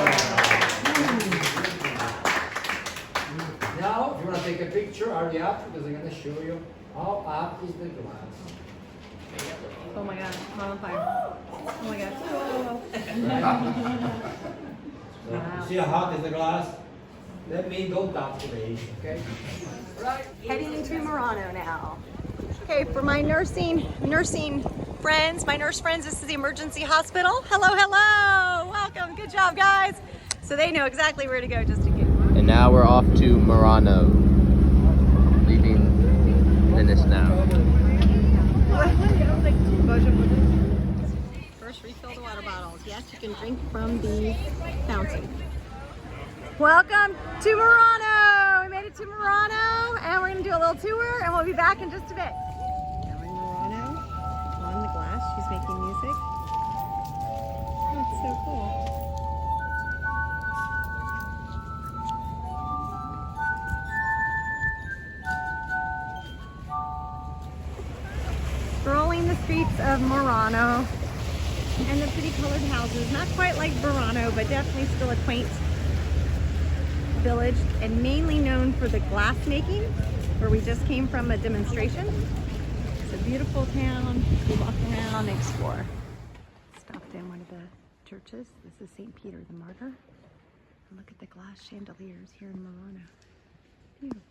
Now, if you want to take a picture, hurry up because I'm going to show you how up is the glass. Oh my god, I'm on fire. Oh my god. Oh. So, Wow. you see how hot is the glass? That means don't touch the base, okay? Right. Heading to Murano now. Okay, for my nursing friends, my nurse friends, this is the emergency hospital. Hello, hello, welcome, good job guys. So they know exactly where to go just in case. And now we're off to Murano, leaving Venice now. First refill the water bottles. Yes, you can drink from the fountain. Welcome to Murano. We made it to Murano and we're gonna do a little tour and we'll be back in just a bit. Now we're in Murano, on the glass, she's making music. That's so cool. Strolling the streets of Murano and the pretty colored houses. Not quite like Burano, but definitely still a quaint village and mainly known for the glass making, where we just came from a demonstration. It's a beautiful town. We walk around and explore. Stopped in one of the churches. This is St. Peter the Martyr. And look at the glass chandeliers here in Murano. Beautiful.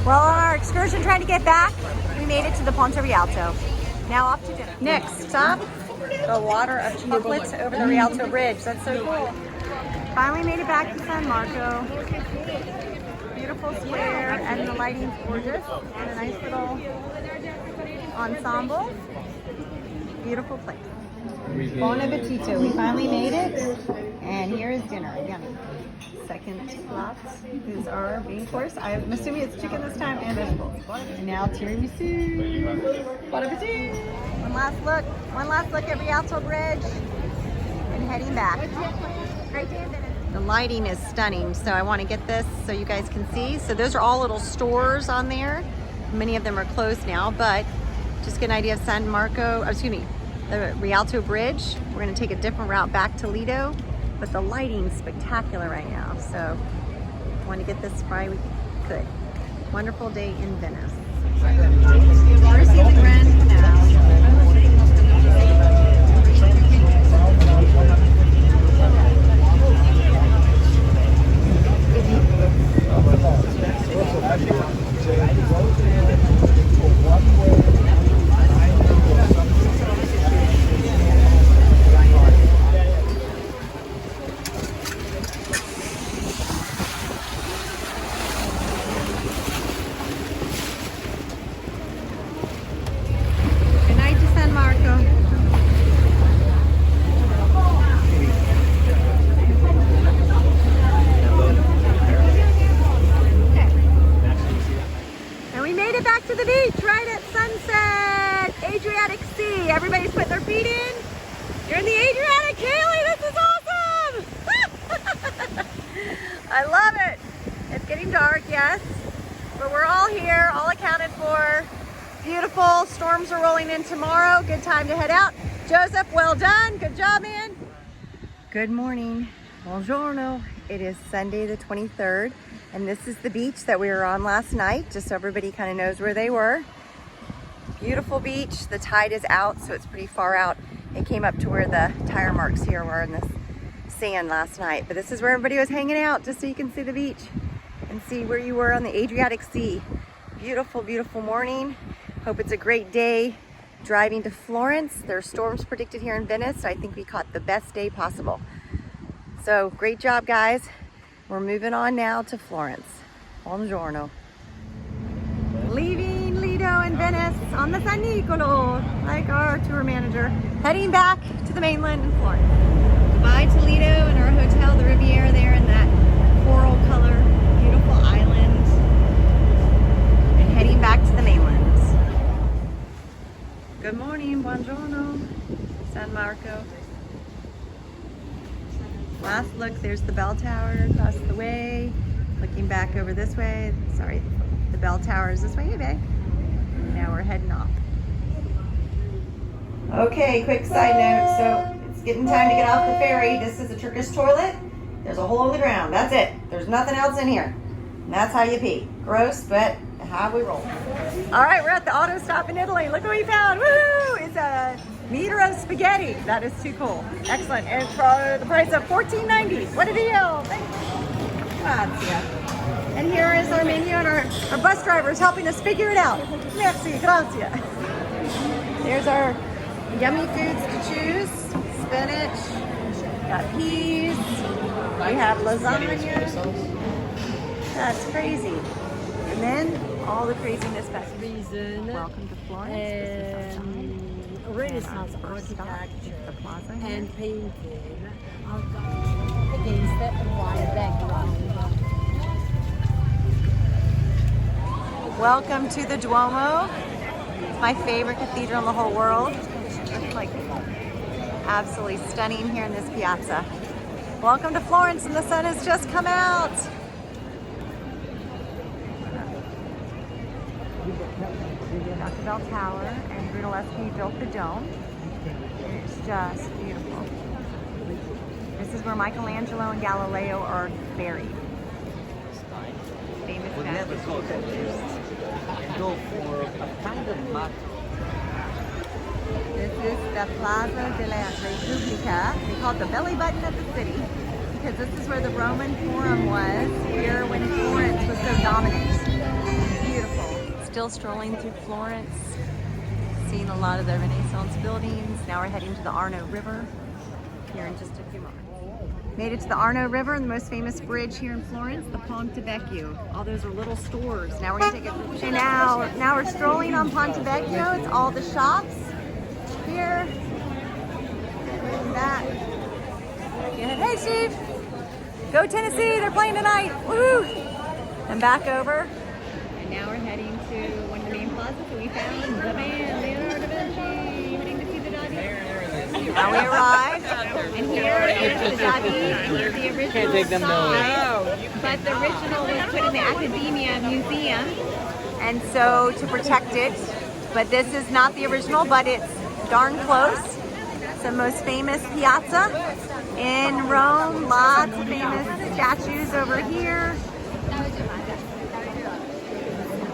Well, on our excursion trying to get back, we made it to the Ponte Rialto. Now off to dinner. Next stop, the water of chocolates over the Rialto Bridge. That's so cool. Finally made it back to San Marco. Beautiful square and the lighting's gorgeous. And a nice little ensemble. Beautiful place. Bon appetito. We finally made it. And here is dinner. Yummy. Second class is our main course. I'm assuming it's chicken this time and vegetables. And now tiramisu. Bon appetit. One last look at Rialto Bridge and heading back. Great day in Venice. The lighting is stunning, so I want to get this so you guys can see. So those are all little stores on there. Many of them are closed now, but just get an idea of San Marco, the Rialto Bridge. We're going to take a different route back to Lido, but the lighting's spectacular right now. So I want to get this while we could. Wonderful day in Venice. We're seeing the Grand Canal. Good night to San Marco. And we made it back to the beach right at sunset. Adriatic Sea. Everybody's putting their feet in. You're in the Adriatic, Kaylee. This is awesome. I love it. It's getting dark, yes, but we're all here, all accounted for. Beautiful. Storms are rolling in tomorrow. Good time to head out. Joseph, well done. Good job, man. Good morning. Buongiorno. It is Sunday the 23rd, and this is the beach that we were on last night, just so everybody kind of knows where they were. Beautiful beach. The tide is out, so it's pretty far out. It came up to where the tire marks here were in this sand last night, but this is where everybody was hanging out, just so you can see the beach and see where you were on the Adriatic Sea. Beautiful, beautiful morning. Hope it's a great day driving to Florence. There are storms predicted here in Venice, so I think we caught the best day possible. So great job, guys. We're moving on now to Florence. Buongiorno. Leaving Lido and Venice on the San Nicolo, like our tour manager. Heading back to the mainland in Florence. Goodbye to Lido and our hotel, the Riviera there in that coral color, beautiful island. And heading back to the mainland. Good morning, buongiorno, San Marco. Last look, there's the bell tower across the way. Looking back over this way, sorry, the bell tower is this way, hey babe. Now we're heading off. Okay, quick side note, so it's getting time to get off the ferry. This is a Turkish toilet. There's a hole in the ground, that's it. There's nothing else in here. And that's how you pee. Gross, but how we roll. All right, we're at the auto stop in Italy. Look what we found, woohoo! It's a meter of spaghetti. That is too cool. Excellent, and for the price of $14.90. What a deal, thank you. Grazie. And here is our menu, and our bus driver is helping us figure it out. Merci, grazie. There's our yummy foods to choose. Spinach, got peas, we have lasagna. That's crazy. And then all the craziness back. Welcome to Florence. Renaissance architecture, the plaza here. and painting against that white background. Welcome to the Duomo. It's my favorite cathedral in the whole world. It's like absolutely stunning here in this piazza. Welcome to Florence, and the sun has just come out. Got the bell tower, and Brunelleschi built the dome. It's just beautiful. This is where Michelangelo and Galileo are buried. Famous Would never guys. go there. Go for a kind of map. This is the Plaza della Repubblica. They call it the belly button of the city because this is where the Roman Forum was here when Florence was so dominant. Beautiful. Still strolling through Florence, seeing a lot of the Renaissance buildings. Now we're heading to the Arno River here in just a few moments. Made it to the Arno River, and the most famous bridge here in Florence, the Ponte Vecchio. All those are little stores. Now we're gonna take a and now we're strolling on Ponte Vecchio. It's all the shops here. And that. Hey Steve! Go Tennessee! They're playing tonight! Woohoo! And back over. And now we're heading to one of the main plazas that we found. The man, Leonardo da Vinci, heading to see the Dottie. Now we arrived, and here is the David, the original Can't take them size, but the original was put in the Academia Museum, and so to protect it. But this is not the original, but it's darn close. It's the most famous piazza in Rome. Lots of famous statues over here.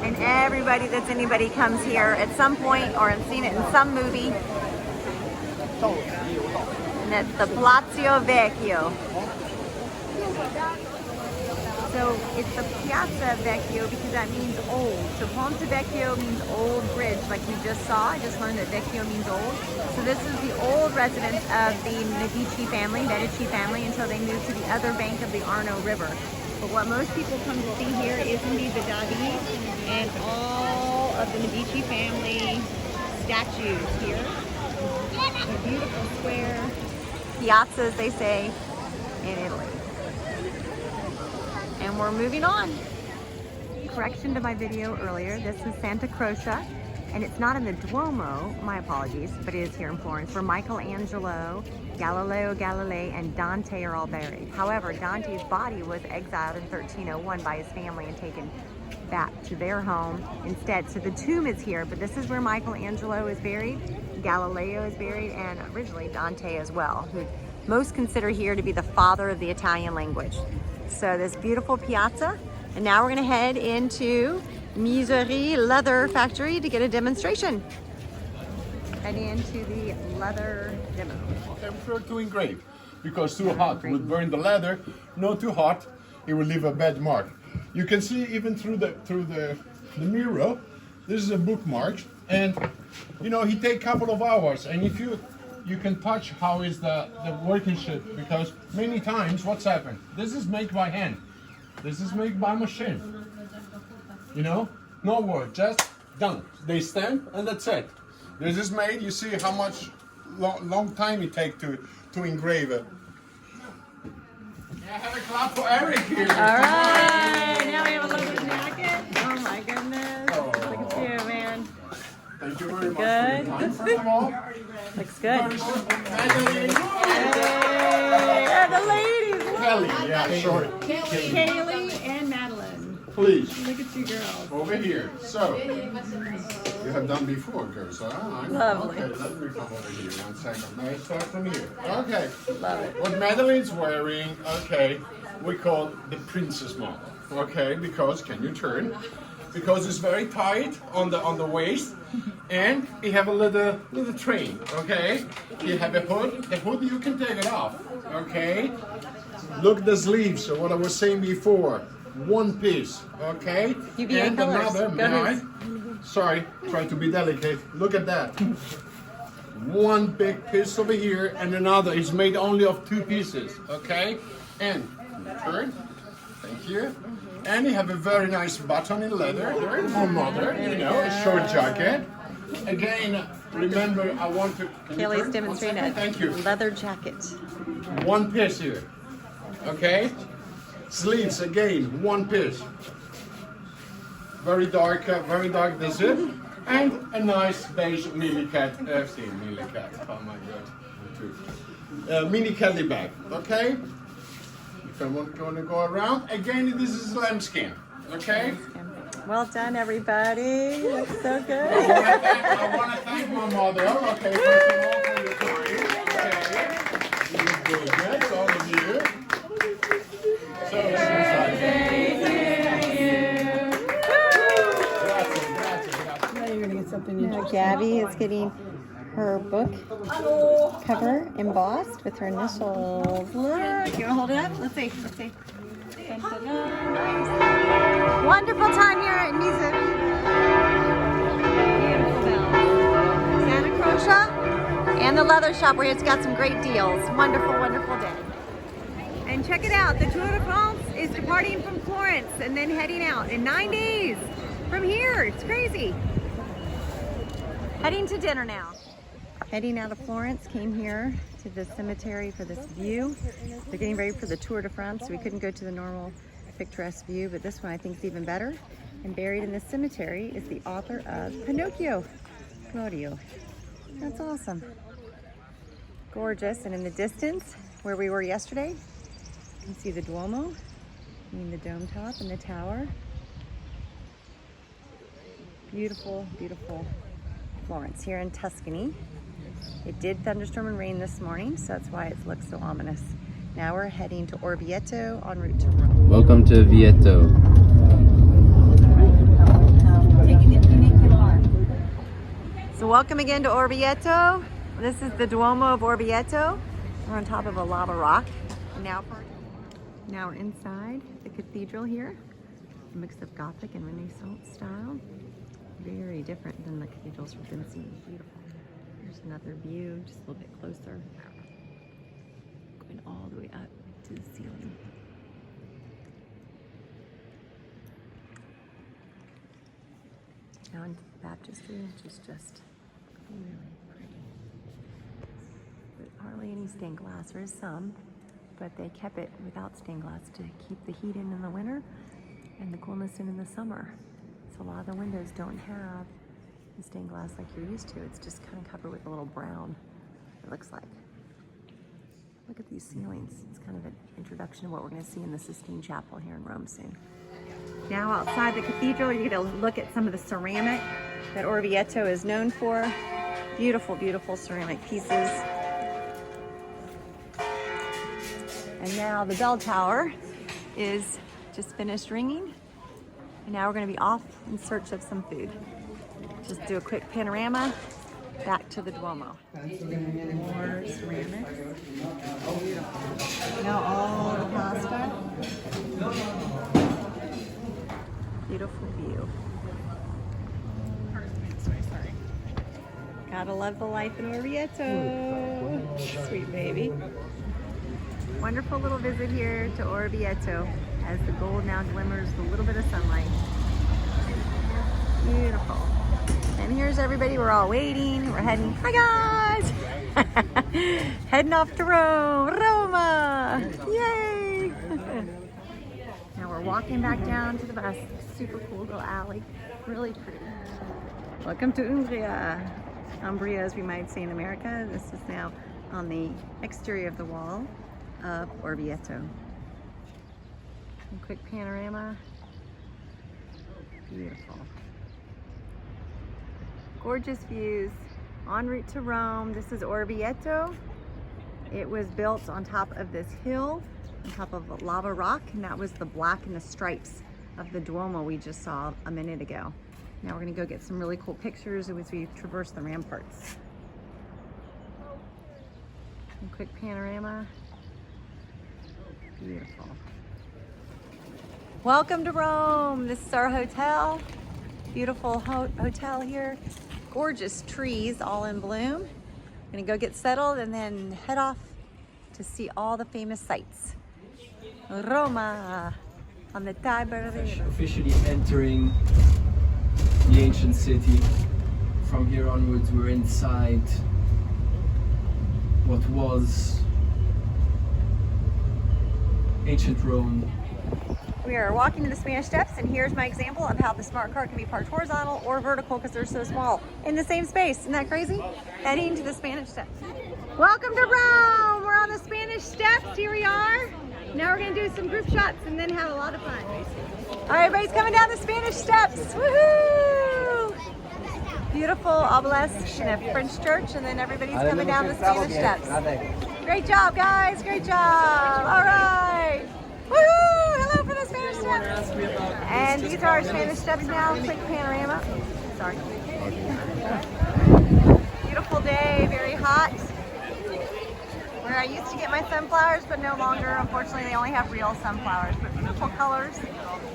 And everybody that's anybody comes here at some point or has seen it in some movie. And that's the Palazzo Vecchio. So it's the Piazza Vecchio because that means old. So Ponte Vecchio means old bridge, like we just saw. I just learned that Vecchio means old. So this is the old residence of the Medici family until they moved to the other bank of the Arno River. But what most people come to see here is indeed the David and all of the Medici family statues here. A beautiful square piazzas, they say, in Italy. And we're moving on. Correction to my video earlier, this is Santa Croce, and it's not in the Duomo, my apologies, but it is here in Florence, where Michelangelo, Galileo Galilei, and Dante are all buried. However, Dante's body was exiled in 1301 by his family and taken back to their home instead. So the tomb is here, but this is where Michelangelo is buried, Galileo is buried, and originally Dante as well, who most consider here to be the father of the Italian language. So this beautiful piazza, and now we're gonna head into Misery Leather Factory to get a demonstration. Heading into the leather demo. I prefer to engrave because too hot would burn the leather. Not too hot, it will leave a bad mark. You can see even through the mirror. This is a bookmark, and you know he take a couple of hours. And if you can touch how is the workmanship, because many times what's happened. This is made by hand. This is made by machine. You know, no word, just done. They stamp and that's it. This is made. You see how much long time it takes to engrave it. I have a clap for Eric here. All right, now we have a leather jacket. Oh my goodness. Look at you, man. Thank you very much Good. for your time, first of all. Looks good. Very simple. Madeline. Hey, the ladies. Kelly, yeah, sorry. Kaylee and Madeline. Please, Look at you girls. over here. So, you have done before, girls, huh? Lovely. Okay, let me come over here 1 second. May I start from here? Okay. Love it. What Madeline's wearing, okay, we call the princess model. Okay, because, can you turn? Because it's very tight on the waist, and you have a little train, okay? You have a hood. The hood you can take it off, okay? Look at the sleeves. So what I was saying before, one piece, okay? UVA and colors. another, Go ahead. sorry, try to be delicate. Look at that. One big piece over here, and another is made only of 2 pieces, okay? And turn. Thank you. And you have a very nice button in leather. There is more modern, you know, a short jacket. Again, remember, I want to. Can you Kaylee's turn? demonstrating 1 second? Thank you. a leather jacket. One piece here. Okay? Sleeves again, 1 piece. Very dark the zip. And a nice beige millicat, millicat, oh my god. Mini Kelly bag, okay? If I want to go around, again, this is lambskin, okay? Well done, everybody. Looks so good. I want to thank my mother, okay, first of all, for your time, okay? You look good, yes, all of you. So, Now you're gonna get something interesting. Gabby is getting her book cover embossed with her initials. Look, you wanna hold it up? Let's see. Dun, dun, dun. Nice. Wonderful time here at Misery. Beautiful bell. Santa Croce and the leather shop where it's got some great deals. Wonderful, wonderful day. And check it out, the Tour de France is departing from Florence and then heading out in 9 days from here. It's crazy. Heading to dinner now. Heading out of Florence, came here to the cemetery for this view. They're getting ready for the Tour de France, so we couldn't go to the normal picturesque view, but this one I think is even better. And buried in this cemetery is the author of Pinocchio, Claudio. That's awesome. Gorgeous. And in the distance, where we were yesterday, you can see the Duomo, I mean the dome top and the tower. Beautiful, beautiful Florence here in Tuscany. It did thunderstorm and rain this morning, so that's why it looks so ominous. Now we're heading to Orvieto en route to Rome. Welcome to Vieto. So welcome again to Orvieto. This is the Duomo of Orvieto. We're on top of a lava rock. Now we're inside the cathedral here. A mix of Gothic and Renaissance style. Very different than the cathedrals we've been seeing. Beautiful. Here's another view, just a little bit closer. Going all the way up to the ceiling. Now into the baptistry, which is just really pretty. But hardly any stained glass. There is some, but they kept it without stained glass to keep the heat in the winter and the coolness in the summer. So a lot of the windows don't have the stained glass like you're used to. It's just kind of covered with a little brown, it looks like. Look at these ceilings. It's kind of an introduction to what we're going to see in the Sistine Chapel here in Rome soon. Now outside the cathedral, you get to look at some of the ceramic that Orvieto is known for. Beautiful, beautiful ceramic pieces. And now the bell tower is just finished ringing. And now we're going to be off in search of some food. Just do a quick panorama back to the Duomo. More ceramics. Beautiful. Now all the pasta. Beautiful view. Gotta love the life in Orvieto. Sweet baby. Wonderful little visit here to Orvieto as the gold now glimmers with a little bit of sunlight. Beautiful. And here's everybody. We're all waiting. We're heading. Hi guys! Heading off to Rome. Roma! Yay! Now we're walking back down to the bus. Super cool little alley. Really pretty. Welcome to Umbria. Umbria, as we might say in America. This is now on the exterior of the wall of Orvieto. A quick panorama. Beautiful. Gorgeous views. En route to Rome. This is Orvieto. It was built on top of this hill, on top of a lava rock, and that was the black and the stripes of the Duomo we just saw a minute ago. Now we're gonna go get some really cool pictures as we traverse the ramparts. A quick panorama. Beautiful. Welcome to Rome. This is our hotel. Beautiful hotel here. Gorgeous trees all in bloom. Gonna go get settled and then head off to see all the famous sights. Roma on the Tiber River. Officially entering the ancient city. From here onwards, we're inside what was ancient Rome. We are walking to the Spanish Steps, and here's my example of how the smart car can be parked horizontal or vertical because they're so small in the same space. Isn't that crazy? Heading to the Spanish Steps. Welcome to Rome. We're on the Spanish Steps. Here we are. Now we're going to do some group shots and then have a lot of fun. All right, everybody's coming down the Spanish Steps. Woohoo! Beautiful obelisk in a French church, and then everybody's coming down the Spanish Steps. Great job, guys. Great job. All right. Woohoo! Hello for the Spanish Steps. And these are our Spanish Steps now. Quick panorama. Sorry. Beautiful day, very hot. Where I used to get my sunflowers, but no longer. Unfortunately, they only have real sunflowers, but beautiful colors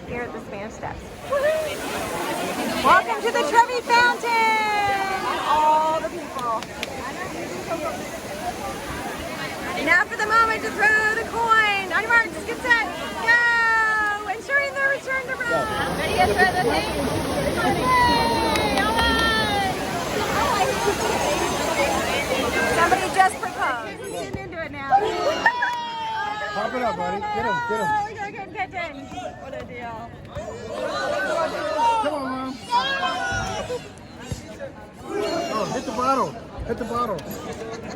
here at the Spanish Steps. Woohoo! Welcome to the Trevi Fountain. All the people. And now for the moment to throw the coin. On your marks, get set, go! Ensuring the return to Rome. Ready to throw the thing? Yay! All right! Somebody just proposed. He's getting into it now. Pop it up, buddy. Get him, get him. Look at him pitching. What a deal. Come on, Mom. Oh, hit the bottle. Hit the bottle. Go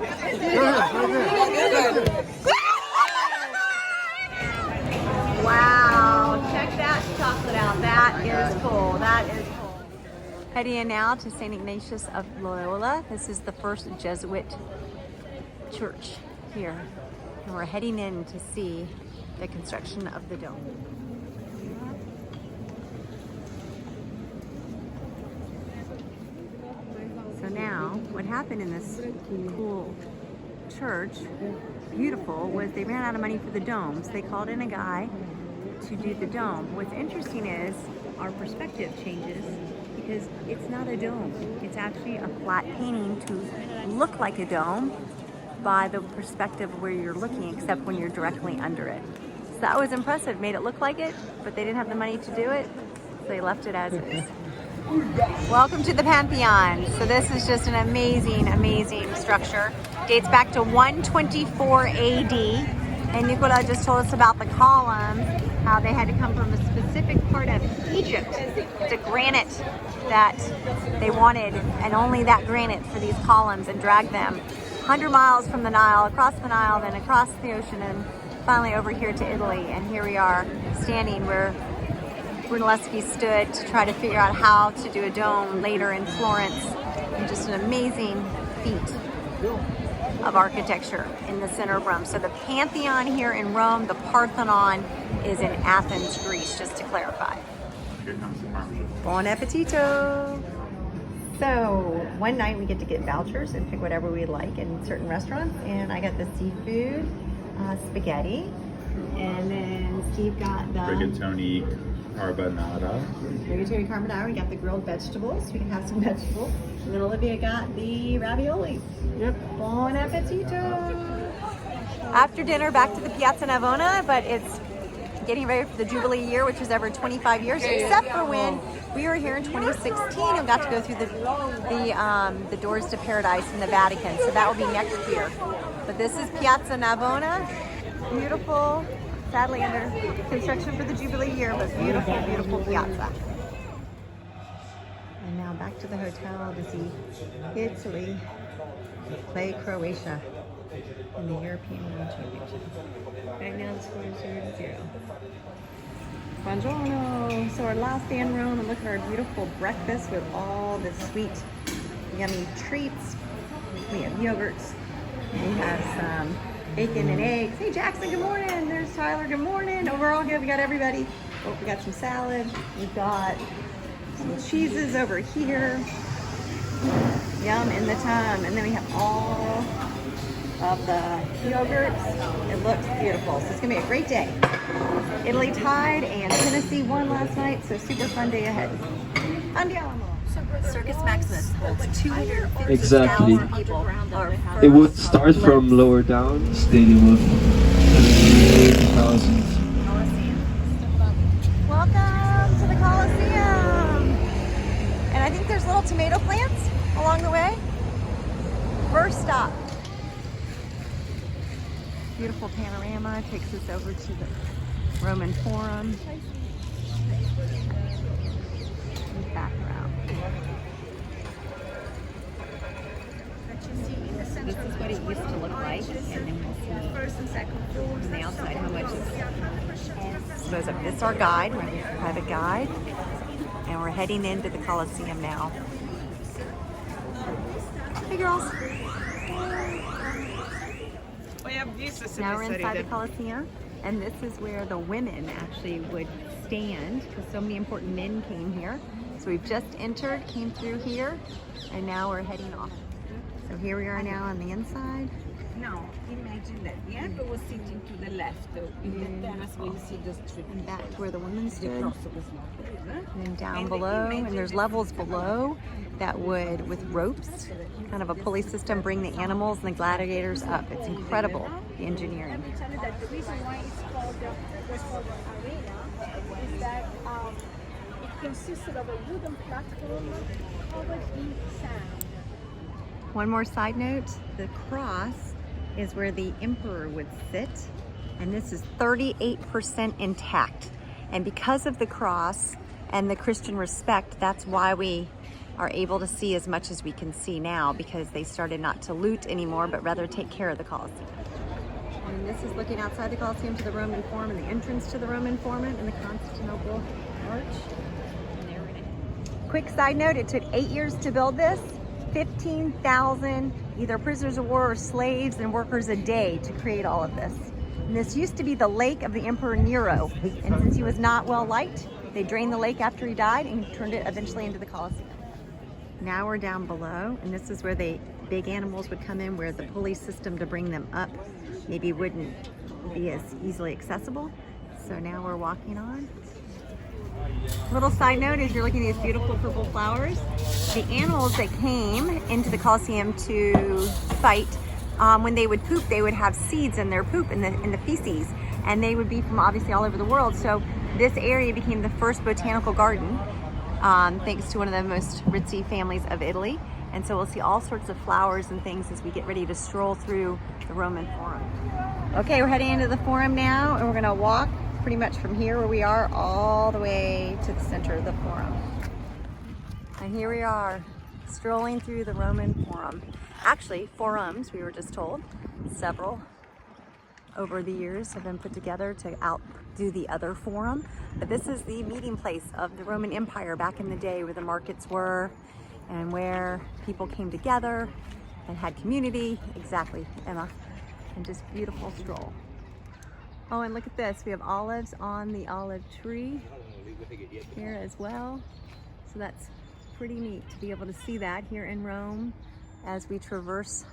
ahead, right there. Wow, check that chocolate out. That is cool. That is cool. Heading in now to St. Ignatius of Loyola. This is the first Jesuit church here. And we're heading in to see the construction of the dome. So now, what happened in this cool church, beautiful, was they ran out of money for the dome. So they called in a guy to do the dome. What's interesting is our perspective changes because it's not a dome. It's actually a flat painting to look like a dome by the perspective where you're looking, except when you're directly under it. So that was impressive, made it look like it, but they didn't have the money to do it, so they left it as is. Welcome to the Pantheon. So this is just an amazing, amazing structure. Dates back to 124 AD. And Nicola just told us about the columns, how they had to come from a specific part of Egypt. It's a granite that they wanted, and only that granite for these columns, and dragged them 100 miles from the Nile, across the Nile, then across the ocean, and finally over here to Italy. And here we are standing where Brunelleschi stood to try to figure out how to do a dome later in Florence. And just an amazing feat of architecture in the center of Rome. So the Pantheon here in Rome, the Parthenon is in Athens, Greece, just to clarify. Buon appetito! So one night we get to get vouchers and pick whatever we like in certain restaurants, and I got the seafood spaghetti, and then Steve got the rigatoni carbonara. Rigatoni carbonara. We got the grilled vegetables. We can have some vegetables. And then Olivia got the raviolis. Yep. Buon appetito. After dinner, back to the Piazza Navona, but it's getting ready for the Jubilee year, which is every 25 years, except for when we were here in 2016 and got to go through the doors to paradise in the Vatican. So that will be next year. But this is Piazza Navona. Beautiful. Sadly under construction for the Jubilee year, but beautiful, beautiful piazza. And now back to the hotel to see Italy play Croatia in the European World Championship. Right now the score is 0-0. Buongiorno! So our last day in Rome, and look at our beautiful breakfast with all the sweet, yummy treats. We have yogurts. We have some bacon and eggs. Hey Jackson, good morning. There's Tyler, good morning. Overall good, we got everybody. Oh, we got some salad. We've got some cheeses over here. Yum in the tum. And then we have all of the yogurts. It looks beautiful. So it's gonna be a great day. Italy tied and Tennessee won last night, so super fun day ahead. Andiamo. Circus Maximus holds 250,000 Exactly. people. It would start from lower down, stadium of 180,000. Welcome to the Coliseum. And I think there's little tomato plants along the way. First stop. Beautiful panorama takes us over to the Roman Forum. And back around. This is what it used to look like, and then we'll see from the outside how much it's goes up. This is our guide, we're a private guide, and we're heading into the Coliseum now. Hey girls. Now we're inside the Coliseum, and this is where the women actually would stand, because so many important men came here. So we've just entered, came through here, and now we're heading off. So here we are now on the inside. Now, imagine that the emperor was sitting to the left in the terrace where you see the street. And back to where the women stood. The cross was not there. And then down below, and there's levels below that would, with ropes, kind of a pulley system, bring the animals and the gladiators up. It's incredible, the engineering. Let me tell you that the reason why it's called the arena is that it consisted of a wooden platform covered in sand. One more side note, the cross is where the emperor would sit, and this is 38% intact. And because of the cross and the Christian respect, that's why we are able to see as much as we can see now because they started not to loot anymore, but rather take care of the Colosseum. And this is looking outside the Colosseum to the Roman Forum and the entrance to the Roman Forum and the Constantinople Arch. Quick side note, it took 8 years to build this, 15,000 either prisoners of war or slaves and workers a day to create all of this. And this used to be the lake of the Emperor Nero. And since he was not well liked, they drained the lake after he died and turned it eventually into the Colosseum. Now we're down below, and this is where the big animals would come in, where the pulley system to bring them up maybe wouldn't be as easily accessible. So now we're walking on. Little side note is you're looking at these beautiful purple flowers. The animals that came into the Colosseum to fight, when they would poop, they would have seeds in their poop, in the feces, and they would be from obviously all over the world. So this area became the first botanical garden, thanks to one of the most ritzy families of Italy. And so we'll see all sorts of flowers and things as we get ready to stroll through the Roman Forum. Okay, we're heading into the Forum now, and we're gonna walk pretty much from here where we are all the way to the center of the Forum. And here we are, strolling through the Roman Forum. Actually, forums, we were just told, several over the years have been put together to outdo the other forum. But this is the meeting place of the Roman Empire back in the day, where the markets were and where people came together and had community. Exactly, Emma. And just beautiful stroll. Oh, and look at this. We have olives on the olive tree here as well. So that's pretty neat to be able to see that here in Rome as we traverse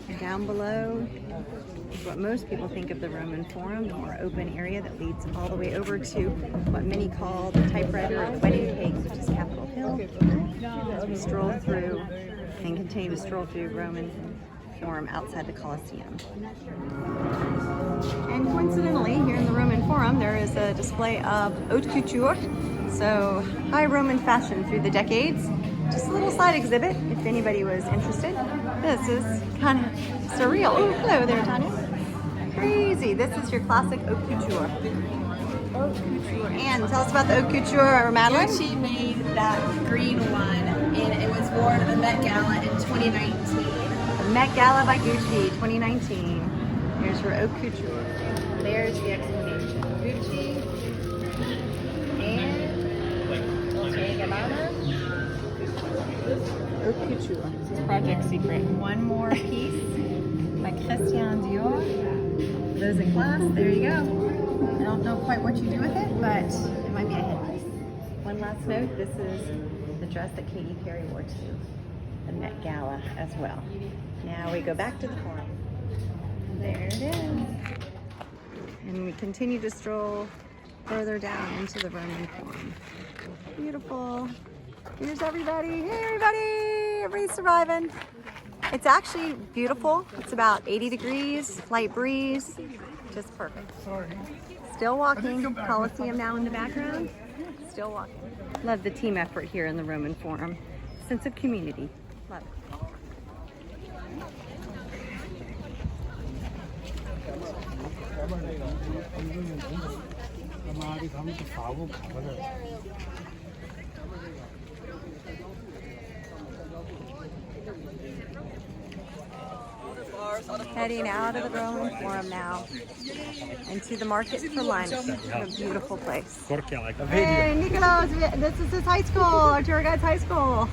the down below is what most people think of the Roman Forum, the more open area that leads all the way over to what many call the typewriter or the wedding cake, which is Capitol Hill. As we stroll through and continue to stroll through Roman Forum outside the Colosseum. And coincidentally, here in the Roman Forum, there is a display of haute couture, so high Roman fashion through the decades. Just a little side exhibit, if anybody was interested. This is kind of surreal. Oh, hello there, Tanya. Crazy. This is your classic haute couture. Haute couture. And tell us about the haute couture, Madeline. Gucci made that green one, and it was worn at the Met Gala in 2019. The Met Gala by Gucci 2019. Here's your haute couture. There's the explanation. Gucci and Dolce & Gabbana. Haute couture. This is Project Secret. One more piece by Christian Dior. Those in class, there you go. I don't know quite what you do with it, but it might be a headpiece. One last note, this is the dress that Katy Perry wore to the Met Gala as well. Now we go back to the Forum. There it is. And we continue to stroll further down into the Roman Forum. Beautiful. Here's everybody. Hey everybody! Everybody's surviving. It's actually beautiful. It's about 80 degrees, light breeze. Just perfect. Still walking. Colosseum now in the background. Still walking. Love the team effort here in the Roman Forum. Sense of community. Love it. Heading out of the Roman Forum now into the market for lunch. A beautiful place. Hey, Nicolas, this is his high school, our tour guide's high school.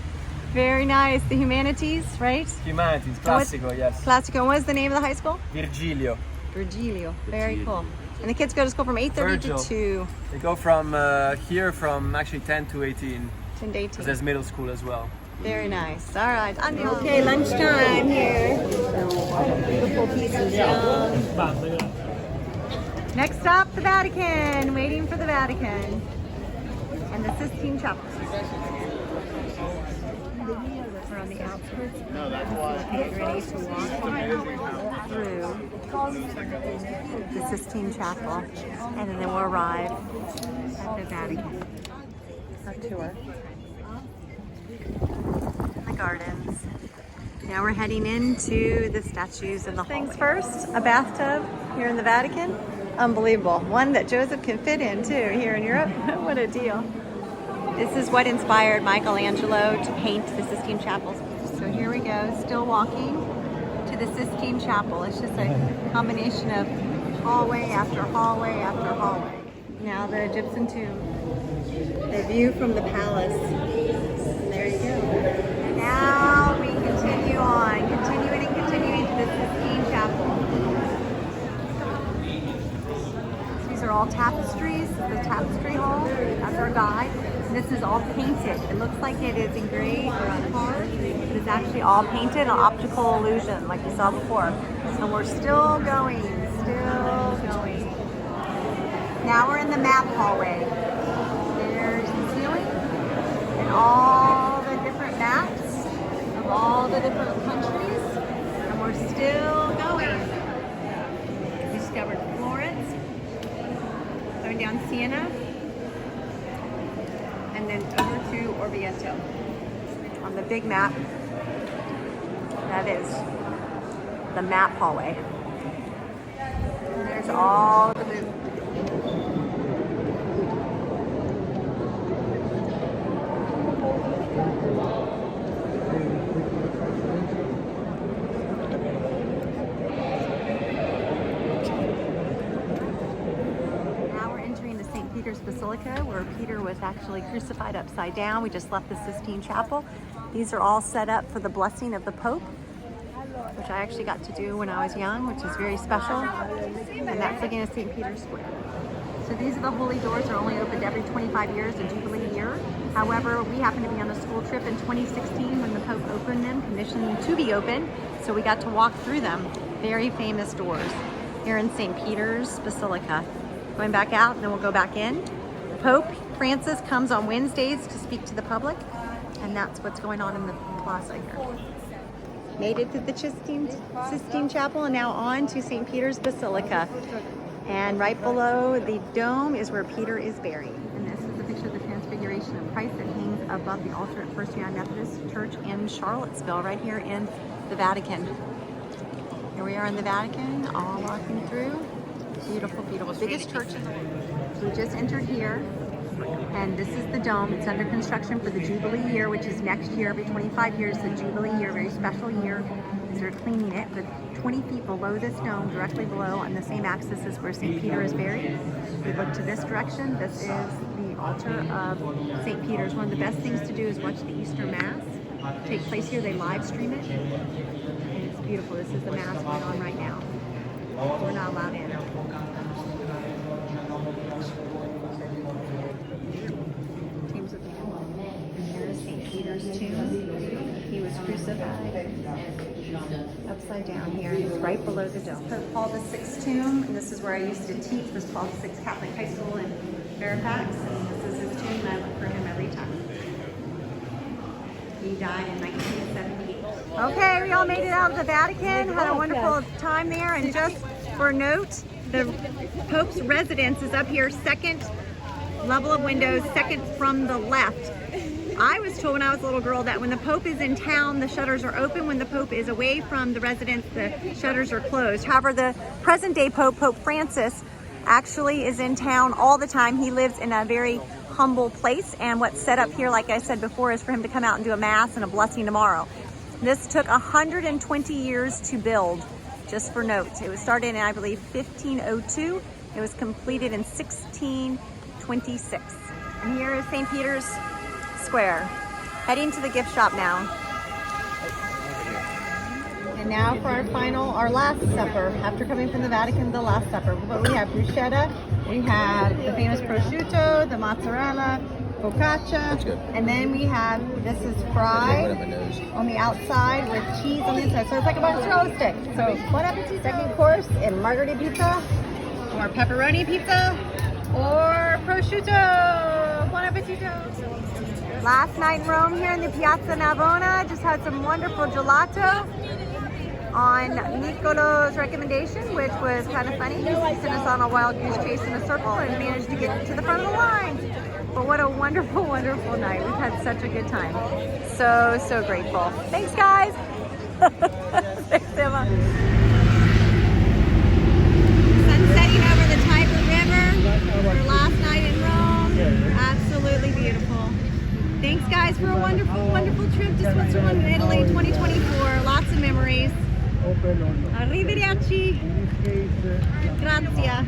Very nice. The Humanities, right? Humanities, Classico, yes. Classico. What is the name of the high school? Virgilio. Virgilio. Very cool. And the kids go to school from 8:30 to 2. They go from here from actually 10 to 18. 10 to 18. There's middle school as well. Very nice. All right. Okay, lunchtime here. Beautiful pieces. Next stop, the Vatican. Waiting for the Vatican. And the Sistine Chapel. We're on the outskirts. Getting ready to walk through the Sistine Chapel. And then we'll arrive at the Vatican. Our tour. The gardens. Now we're heading into the statues in the hallway. Things first, a bathtub here in the Vatican. Unbelievable. One that Joseph can fit in too here in Europe. What a deal. This is what inspired Michelangelo to paint the Sistine Chapel. So here we go, still walking to the Sistine Chapel. It's just a combination of hallway after hallway after hallway. Now the Egyptian tomb. The view from the palace. And there you go. Now we continue on, continuing and continuing to the Sistine Chapel. These are all tapestries. This is the tapestry hall. That's our guide. And this is all painted. It looks like it is engraved or carved. It is actually all painted, an optical illusion like you saw before. So we're still going, still going. Now we're in the map hallway. There's the ceiling and all the different maps of all the different countries. And we're still going. We discovered Florence, going down Siena, and then over to Orvieto. On the big map, that is the map hallway. And there's all the movement. Basilica, where Peter was actually crucified upside down. We just left the Sistine Chapel. These are all set up for the blessing of the Pope, which I actually got to do when I was young, which is very special. And that's again St. Peter's Square. So these are the holy doors. Are only opened every 25 years, a Jubilee year. However, we happened to be on a school trip in 2016 when the Pope opened them, commissioned to be open. So we got to walk through them. Very famous doors here in St. Peter's Basilica. Going back out, and then we'll go back in. Pope Francis comes on Wednesdays to speak to the public, and that's what's going on in the plaza here. Made it to the Sistine Chapel, and now on to St. Peter's Basilica. And right below the dome is where Peter is buried. And this is a picture of the Transfiguration of Christ that hangs above the altar at First United Methodist Church in Charlottesville, right here in the Vatican. Here we are in the Vatican, all walking through. Beautiful, beautiful. Biggest church in the world. We just entered here, and this is the dome. It's under construction for the Jubilee year, which is next year. Every 25 years, the Jubilee year, very special year. They're cleaning it, but 20 feet below this dome, directly below, on the same axis as where St. Peter is buried. We look to this direction. This is the altar of St. Peter's. One of the best things to do is watch the Easter Mass take place here. They live stream it, and it's beautiful. This is the Mass going on right now. We're not allowed in. Teams of people. And here's St. Peter's tomb. He was crucified upside down here. It's right below the dome. Pope Paul VI's tomb, and this is where I used to teach. This is Paul VI Catholic High School in Fairfax, and this is his tomb, and I look for him every time. He died in 1978. Okay, we all made it out of the Vatican, had a wonderful time there, and just for a note, the Pope's residence is up here, second level of windows, second from the left. I was told when I was a little girl that when the Pope is in town, the shutters are open. When the Pope is away from the residence, the shutters are closed. However, the present day Pope, Pope Francis, actually is in town all the time. He lives in a very humble place, and what's set up here, like I said before, is for him to come out and do a mass and a blessing tomorrow. This took 120 years to build, just for note. It was started in, I believe, 1502. It was completed in 1626. And here is St. Peter's Square. Heading to the gift shop now. And now for our last supper. After coming from the Vatican, the last supper. But we have bruschetta, we have the famous prosciutto, the mozzarella, focaccia. That's good. And then we have, this is fried on the outside with cheese on the inside. So it's like a mozzarella stick. So bon appetit. Second course in margherita pizza, or pepperoni pizza, or prosciutto. Bon appetit. Last night in Rome here in the Piazza Navona, just had some wonderful gelato on Nicolo's recommendation, which was kind of funny. He sent us on a wild goose chase in a circle and managed to get to the front of the line. But what a wonderful, wonderful night. We've had such a good time. So, so grateful. Thanks, guys. Thanks, Emma. Sunsetting over the Tiber River for last night in Rome. Absolutely beautiful. Thanks, guys, for a wonderful, wonderful trip to Switzerland and Italy 2024. Lots of memories. Arrivederci. Grazie.